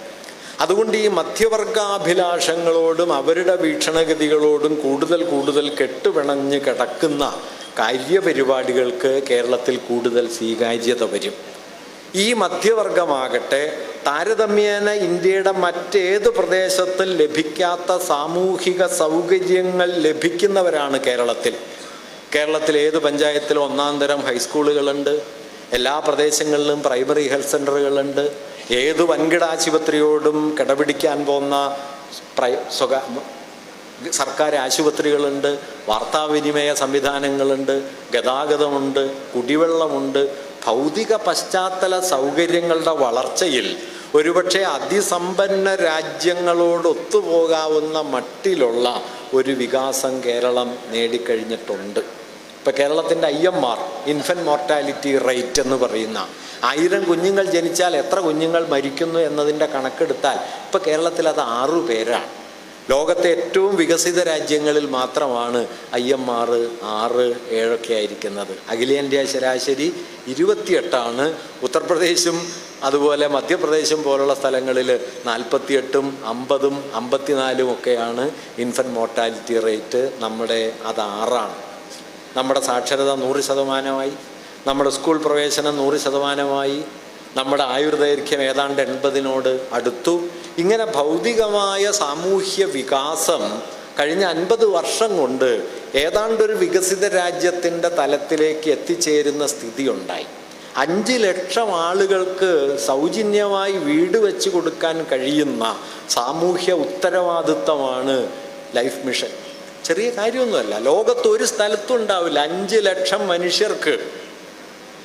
അതുകൊണ്ട് ഈ മധ്യവർഗാഭിലാഷങ്ങളോടും അവരുടെ വീക്ഷണഗതികളോടും കൂടുതൽ കെട്ടുപിണഞ്ഞ് കിടക്കുന്ന കാര്യപരിപാടികൾക്ക് കേരളത്തിൽ കൂടുതൽ സ്വീകാര്യത വരും. ഈ മധ്യവർഗമാകട്ടെ താരതമ്യേന ഇന്ത്യയുടെ മറ്റേത് പ്രദേശത്തും ലഭിക്കാത്ത സാമൂഹിക സൗകര്യങ്ങൾ ലഭിക്കുന്നവരാണ് കേരളത്തിൽ. കേരളത്തിൽ ഏത് പഞ്ചായത്തിലും 1-ാം തരം ഹൈസ്കൂളുകളുണ്ട്. എല്ലാ പ്രദേശങ്ങളിലും പ്രൈമറി ഹെൽത്ത് സെൻ്ററുകളുണ്ട്. ഏത് വൻകിട ആശുപത്രിയോടും കിടപിടിക്കാൻ പോകുന്ന സർക്കാർ ആശുപത്രികളുണ്ട്. വാർത്താവിനിമയ സംവിധാനങ്ങളുണ്ട്. ഗതാഗതമുണ്ട്. കുടിവെള്ളമുണ്ട്. ഭൗതിക പശ്ചാത്തല സൗകര്യങ്ങളുടെ വളർച്ചയിൽ ഒരുപക്ഷെ അതിസമ്പന്ന രാജ്യങ്ങളോട് ഒത്തുപോകാവുന്ന മട്ടിലുള്ള ഒരു വികാസം കേരളം നേടിക്കഴിഞ്ഞിട്ടുണ്ട്. ഇപ്പം കേരളത്തിൻ്റെ IMR, ഇൻഫൻറ്റ് മോർട്ടാലിറ്റി റേറ്റ് എന്ന് പറയുന്ന 1000 കുഞ്ഞുങ്ങൾ ജനിച്ചാൽ എത്ര കുഞ്ഞുങ്ങൾ മരിക്കുന്നു എന്നതിൻ്റെ കണക്കെടുത്താൽ ഇപ്പം കേരളത്തിൽ അത് 6 പേരാണ്. ലോകത്തെ ഏറ്റവും വികസിത രാജ്യങ്ങളിൽ മാത്രമാണ് IMR 6, 7 ആയിരിക്കുന്നത്. അഖിലേന്ത്യാ ശരാശരി 28. ഉത്തർപ്രദേശും അതുപോലെ മധ്യപ്രദേശും പോലുള്ള സ്ഥലങ്ങളിൽ 48, 50, 54 ഒക്കെയാണ് ഇൻഫൻറ്റ് മോർട്ടാലിറ്റി റേറ്റ്. നമ്മുടെ അത് 6. നമ്മുടെ സാക്ഷരത 100%, നമ്മുടെ സ്കൂൾ പ്രവേശനം 100%, നമ്മുടെ ആയുർദൈർഘ്യം ഏതാണ്ട് 80 അടുത്തു. ഇങ്ങനെ ഭൗതികമായ സാമൂഹ്യ വികാസം കഴിഞ്ഞ 50 വർഷം കൊണ്ട് ഏതാണ്ടൊരു വികസിത രാജ്യത്തിൻ്റെ തലത്തിലേക്ക് എത്തിച്ചേരുന്ന സ്ഥിതി ഉണ്ടായി. 5 ലക്ഷം ആളുകൾക്ക് സൗജന്യമായി വീട് വെച്ച് കൊടുക്കാൻ കഴിയുന്ന സാമൂഹ്യ ഉത്തരവാദിത്തമാണ് ലൈഫ് മിഷൻ. ചെറിയ കാര്യമൊന്നുമല്ല. ലോകത്ത് ഒരു സ്ഥലത്തും ഉണ്ടാവില്ല 5 ലക്ഷം മനുഷ്യർക്ക്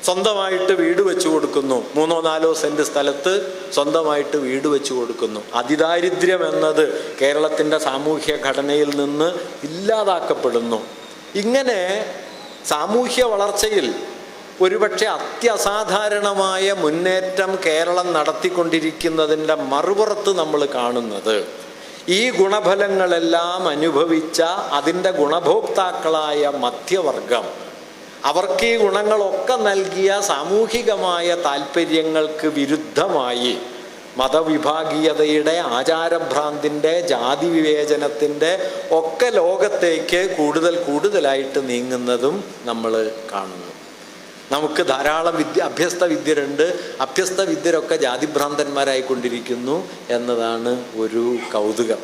സ്വന്തമായിട്ട് വീട് വെച്ച് കൊടുക്കുന്നു. 3-4 സെൻറ്റ് സ്ഥലത്ത് സ്വന്തമായിട്ട് വീട് വെച്ച് കൊടുക്കുന്നു. അതിദാരിദ്ര്യം എന്നത് കേരളത്തിൻ്റെ സാമൂഹ്യ ഘടനയിൽ നിന്ന് ഇല്ലാതാക്കപ്പെടുന്നു. ഇങ്ങനെ സാമൂഹ്യ വളർച്ചയിൽ ഒരുപക്ഷെ അത്യസാധാരണമായ മുന്നേറ്റം കേരളം നടത്തിക്കൊണ്ടിരിക്കുന്നതിൻ്റെ മറുപുറത്ത് നമ്മൾ കാണുന്നത് ഈ ഗുണഫലങ്ങളെല്ലാം അനുഭവിച്ച അതിൻ്റെ ഗുണഭോക്താക്കളായ മധ്യവർഗം, അവർക്ക് ഈ ഗുണങ്ങളൊക്കെ നൽകിയ സാമൂഹികമായ താല്പര്യങ്ങൾക്ക് വിരുദ്ധമായി മതവിഭാഗീയതയുടെ, ആചാരഭ്രാന്തിൻ്റെ, ജാതി വിവേചനത്തിൻ്റെ ഒക്കെ ലോകത്തേക്ക് കൂടുതലായിട്ട് നീങ്ങുന്നതും നമ്മൾ കാണുന്നു. നമുക്ക് ധാരാളം അഭ്യസ്ത വിദ്യരുണ്ട്. അഭ്യസ്ത വിദ്യരൊക്കെ ജാതിഭ്രാന്തന്മാരായിക്കൊണ്ടിരിക്കുന്നു എന്നതാണ് ഒരു കൗതുകം.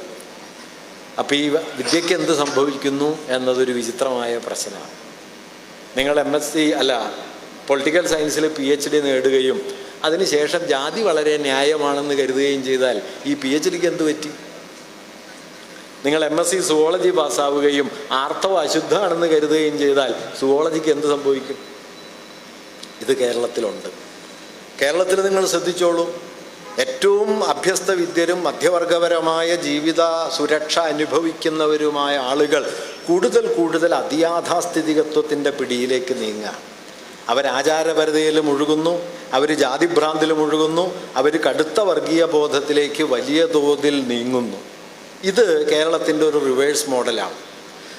അപ്പോൾ ഈ വിദ്യയ്ക്ക് എന്ത് സംഭവിക്കുന്നു എന്നതൊരു വിചിത്രമായ പ്രശ്നമാണ്. നിങ്ങൾ MSc പൊളിറ്റിക്കൽ സയൻസിൽ PhD നേടുകയും അതിനുശേഷം ജാതി വളരെ ന്യായമാണെന്ന് കരുതുകയും ചെയ്താൽ ഈ PhDക്ക് എന്ത് പറ്റി? നിങ്ങൾ MSc സുവോളജി പാസ്സാവുകയും ആർത്തവം അശുദ്ധമാണെന്ന് കരുതുകയും ചെയ്താൽ സുവോളജിക്ക് എന്ത് സംഭവിക്കും? ഇത് കേരളത്തിലുണ്ട്. കേരളത്തിൽ നിങ്ങൾ ശ്രദ്ധിച്ചോളൂ. ഏറ്റവും അഭ്യസ്ത വിദ്യരും മധ്യവർഗപരമായ ജീവിത സുരക്ഷ അനുഭവിക്കുന്നവരുമായ ആളുകൾ കൂടുതൽ അതിയാഥാസ്ഥിതികത്വത്തിൻ്റെ പിടിയിലേക്ക് നീങ്ങുക. അവരാചാരപരതയിൽ മുഴുകുന്നു, അവർ ജാതിഭ്രാന്തിൽ മുഴുകുന്നു, അവർ കടുത്ത വർഗീയ ബോധത്തിലേക്ക് വലിയ തോതിൽ നീങ്ങുന്നു. ഇത് കേരളത്തിൻ്റെ ഒരു റിവേഴ്സ് മോഡലാണ്.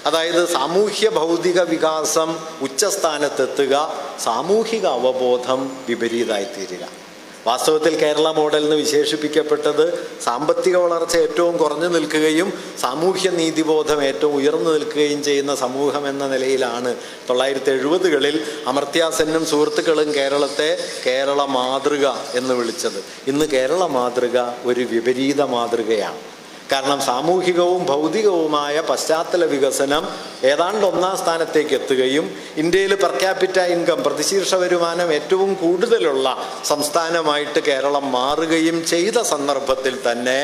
അതായത് സാമൂഹ്യ ഭൗതിക വികാസം ഉച്ചസ്ഥാനത്തെത്തുക, സാമൂഹിക അവബോധം വിപരീതമായിത്തീരുക. വാസ്തവത്തിൽ കേരള മോഡൽ എന്ന് വിശേഷിപ്പിക്കപ്പെട്ടത് സാമ്പത്തിക വളർച്ച ഏറ്റവും കുറഞ്ഞു നിൽക്കുകയും സാമൂഹ്യ നീതിബോധം ഏറ്റവും ഉയർന്നു നിൽക്കുകയും ചെയ്യുന്ന സമൂഹം എന്ന നിലയിലാണ് 1970കളിൽ അമർത്യാസെന്നും സുഹൃത്തുക്കളും കേരളത്തെ കേരള മാതൃക എന്ന് വിളിച്ചത്. ഇന്ന് കേരള മാതൃക ഒരു വിപരീത മാതൃകയാണ്. കാരണം സാമൂഹികവും ഭൗതികവുമായ പശ്ചാത്തല വികസനം ഏതാണ്ട് 1-ാം സ്ഥാനത്തേക്ക് എത്തുകയും ഇന്ത്യയിൽ പെർ ക്യാപിറ്റ ഇൻകം, പ്രതിശീർഷ വരുമാനം ഏറ്റവും കൂടുതലുള്ള സംസ്ഥാനമായിട്ട് കേരളം മാറുകയും ചെയ്ത സന്ദർഭത്തിൽ തന്നെ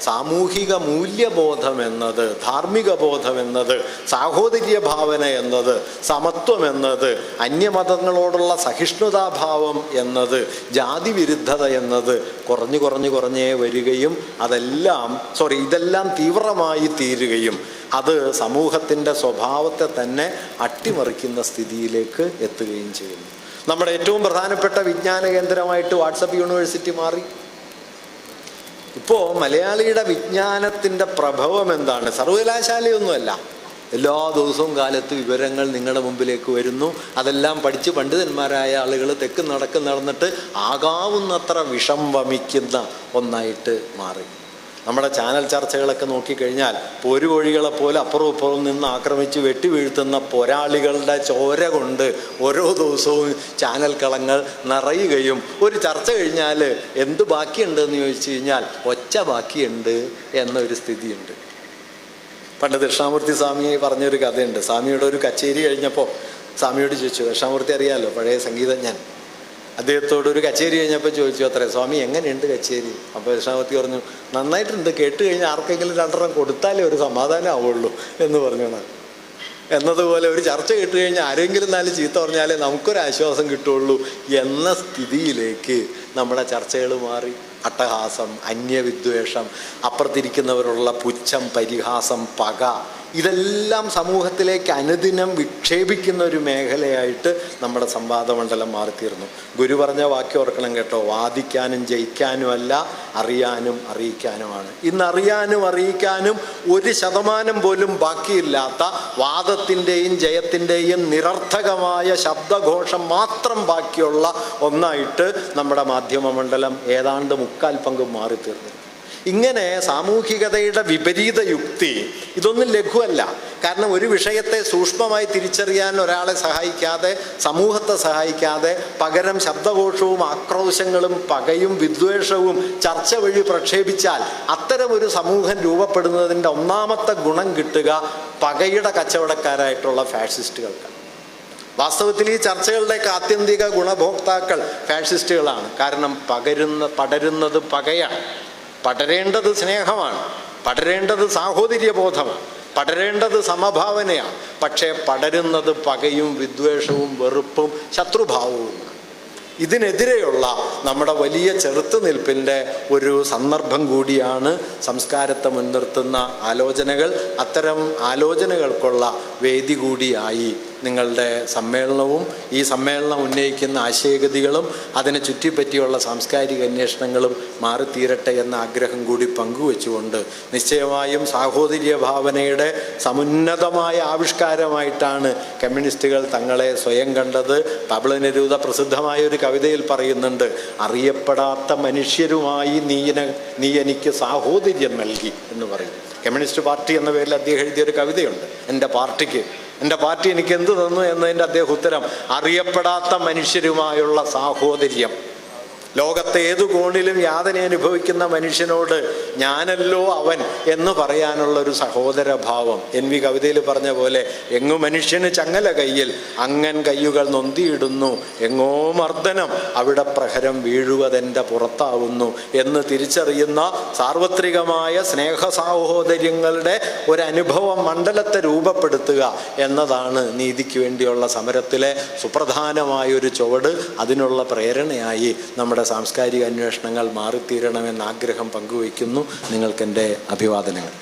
സാമൂഹിക മൂല്യബോധം എന്നത്, ധാർമ്മിക ബോധം എന്നത്, സാഹോദര്യ ഭാവന എന്നത്, സമത്വം എന്നത്, അന്യമതങ്ങളോടുള്ള സഹിഷ്ണുതാഭാവം എന്നത്, ജാതി വിരുദ്ധത എന്നത് കുറഞ്ഞേ വരികയും ഇതെല്ലാം തീവ്രമായി തീരുകയും അത് സമൂഹത്തിൻ്റെ സ്വഭാവത്തെ തന്നെ അട്ടിമറിക്കുന്ന സ്ഥിതിയിലേക്ക് എത്തുകയും ചെയ്യുന്നു. നമ്മുടെ ഏറ്റവും പ്രധാനപ്പെട്ട വിജ്ഞാന കേന്ദ്രമായിട്ട് വാട്സപ്പ് യൂണിവേഴ്സിറ്റി മാറി. ഇപ്പോൾ മലയാളിയുടെ വിജ്ഞാനത്തിൻ്റെ പ്രഭവം എന്താണ്? സർവകലാശാലയൊന്നുമല്ല. എല്ലാ ദിവസവും കാലത്ത് വിവരങ്ങൾ നിങ്ങളുടെ മുമ്പിലേക്ക് വരുന്നു. അതെല്ലാം പഠിച്ച് പണ്ഡിതന്മാരായ ആളുകൾ തെക്ക് നടന്നിട്ട് ആകാവുന്നത്ര വിഷം വമിക്കുന്ന ഒന്നായിട്ട് മാറി. നമ്മുടെ ചാനൽ ചർച്ചകളൊക്കെ നോക്കിക്കഴിഞ്ഞാൽ പോരുകോഴികളെ പോലെ അപ്പുറവും ഇപ്പുറവും നിന്ന് ആക്രമിച്ച് വെട്ടി വീഴ്ത്തുന്ന പോരാളികളുടെ ചോര കൊണ്ട് ഓരോ ദിവസവും ചാനൽ കളങ്ങൾ നിറയുകയും ഒരു ചർച്ച കഴിഞ്ഞാൽ എന്ത് ബാക്കിയുണ്ടെന്ന് ചോദിച്ചു കഴിഞ്ഞാൽ ഒച്ച ബാക്കിയുണ്ട് എന്നൊരു സ്ഥിതിയുണ്ട്. പണ്ട് ദക്ഷിണാമൂർത്തി സ്വാമി പറഞ്ഞൊരു കഥയുണ്ട്. സ്വാമിയുടെ ഒരു കച്ചേരി കഴിഞ്ഞപ്പോൾ സ്വാമിയോട് ചോദിച്ചു, ദക്ഷിണാമൂർത്തി അറിയാമല്ലോ, പഴയ സംഗീതജ്ഞൻ, അദ്ദേഹത്തോടൊരു കച്ചേരി കഴിഞ്ഞപ്പോൾ ചോദിച്ചു അത്രേ, സ്വാമി എങ്ങനെയുണ്ട് കച്ചേരി? അപ്പോൾ ദക്ഷിണാമൂർത്തി പറഞ്ഞു, നന്നായിട്ടുണ്ട്, കേട്ട് കഴിഞ്ഞാൽ ആർക്കെങ്കിലും 2 കൊടുത്താലേ ഒരു സമാധാനം ആവുള്ളൂ എന്ന് പറഞ്ഞു. എന്നതുപോലെ ഒരു ചർച്ച കേട്ട് കഴിഞ്ഞാൽ ആരെങ്കിലും 4 ചീത്ത പറഞ്ഞാലേ നമുക്കൊരാശ്വാസം കിട്ടുള്ളൂ എന്ന സ്ഥിതിയിലേക്ക് നമ്മുടെ ചർച്ചകൾ മാറി. അട്ടഹാസം, അന്യവിദ്വേഷം, അപ്പുറത്തിരിക്കുന്നവരുള്ള പുച്ഛം, പരിഹാസം, പക, ഇതെല്ലാം സമൂഹത്തിലേക്ക് അനുദിനം വിക്ഷേപിക്കുന്ന ഒരു മേഖലയായിട്ട് നമ്മുടെ സംവാദമണ്ഡലം മാറിത്തീർന്നു. ഗുരു പറഞ്ഞ വാക്യം ഓർക്കണം കേട്ടോ, വാദിക്കാനും ജയിക്കാനുമല്ല, അറിയാനും അറിയിക്കാനുമാണ്. ഇന്ന് അറിയാനും അറിയിക്കാനും 1% പോലും ബാക്കിയില്ലാത്ത, വാദത്തിൻ്റെയും ജയത്തിൻ്റെയും നിരർത്ഥകമായ ശബ്ദഘോഷം മാത്രം ബാക്കിയുള്ള ഒന്നായിട്ട് നമ്മുടെ മാധ്യമമണ്ഡലം ഏതാണ്ട് 3/4 പങ്കും മാറിത്തീർന്നു. ഇങ്ങനെ സാമൂഹികതയുടെ വിപരീത യുക്തി ഇതൊന്നും ലഘുവല്ല. കാരണം ഒരു വിഷയത്തെ സൂക്ഷ്മമായി തിരിച്ചറിയാൻ ഒരാളെ സഹായിക്കാതെ, സമൂഹത്തെ സഹായിക്കാതെ, പകരം ശബ്ദഘോഷവും ആക്രോശങ്ങളും പകയും വിദ്വേഷവും ചർച്ച വഴി പ്രക്ഷേപിച്ചാൽ അത്തരമൊരു സമൂഹം രൂപപ്പെടുന്നതിൻ്റെ ഒന്നാമത്തെ ഗുണം കിട്ടുക പകയുടെ കച്ചവടക്കാരായിട്ടുള്ള ഫാഷിസ്റ്റുകൾക്കാണ്. വാസ്തവത്തിൽ ഈ ചർച്ചകളുടെയൊക്കെ ആത്യന്തിക ഗുണഭോക്താക്കൾ ഫാഷിസ്റ്റുകളാണ്. കാരണം പടരുന്നത് പകയാണ്. പടരേണ്ടത് സ്നേഹമാണ്, പടരേണ്ടത് സാഹോദര്യബോധമാണ്, പടരേണ്ടത് സമഭാവനയാണ്. പക്ഷേ പടരുന്നത് പകയും വിദ്വേഷവും വെറുപ്പും ശത്രുഭാവവുമാണ്. ഇതിനെതിരെയുള്ള നമ്മുടെ വലിയ ചെറുത്തുനിൽപ്പിൻ്റെ ഒരു സന്ദർഭം കൂടിയാണ് സംസ്കാരത്തെ മുൻനിർത്തുന്ന ആലോചനകൾ. അത്തരം ആലോചനകൾക്കുള്ള വേദി കൂടിയായി നിങ്ങളുടെ സമ്മേളനവും ഈ സമ്മേളനം ഉന്നയിക്കുന്ന ആശയഗതികളും അതിനെ ചുറ്റിപ്പറ്റിയുള്ള സാംസ്കാരിക അന്വേഷണങ്ങളും മാറിത്തീരട്ടെ എന്ന ആഗ്രഹം കൂടി പങ്കുവെച്ചുകൊണ്ട് നിശ്ചയമായും സാഹോദര്യ ഭാവനയുടെ സമുന്നതമായ ആവിഷ്കാരമായിട്ടാണ് കമ്മ്യൂണിസ്റ്റുകൾ തങ്ങളെ സ്വയം കണ്ടത്. പബ്ലോ നെരൂദ പ്രസിദ്ധമായ ഒരു കവിതയിൽ പറയുന്നുണ്ട്, അറിയപ്പെടാത്ത മനുഷ്യരുമായി നീ എനിക്ക് സാഹോദര്യം നൽകി എന്ന് പറയും. കമ്മ്യൂണിസ്റ്റ് പാർട്ടി എന്ന പേരിൽ അദ്ദേഹം എഴുതിയൊരു കവിതയുണ്ട്. എൻ്റെ പാർട്ടി എനിക്ക് എന്ത് തന്നു എന്നതിൻ്റെ അദ്ദേഹം ഉത്തരം, അറിയപ്പെടാത്ത മനുഷ്യരുമായുള്ള സാഹോദര്യം. ലോകത്തെ ഏതു കോണിലും യാതന അനുഭവിക്കുന്ന മനുഷ്യനോട് ഞാനല്ലോ അവൻ എന്ന് പറയാനുള്ളൊരു സഹോദരഭാവം. NV കവിതയിൽ പറഞ്ഞ പോലെ, എങ്ങു മനുഷ്യന് ചങ്ങല കയ്യിൽ അങ്ങൻ കയ്യുകൾ നൊന്തിയിടുന്നു, എങ്ങോ മർദ്ദനം അവിടെ പ്രഹരം വീഴുവതെൻ്റെ പുറത്താവുന്നു എന്ന് തിരിച്ചറിയുന്ന സാർവത്രികമായ സ്നേഹ സാഹോദര്യങ്ങളുടെ ഒരനുഭവ മണ്ഡലത്തെ രൂപപ്പെടുത്തുക എന്നതാണ് നീതിക്ക് വേണ്ടിയുള്ള സമരത്തിലെ സുപ്രധാനമായൊരു ചുവട്. അതിനുള്ള പ്രേരണയായി നമ്മുടെ സാംസ്കാരിക അന്വേഷണങ്ങൾ മാറിത്തീരണമെന്ന ആഗ്രഹം പങ്കുവയ്ക്കുന്നു. നിങ്ങൾക്കെൻ്റെ അഭിവാദനങ്ങൾ.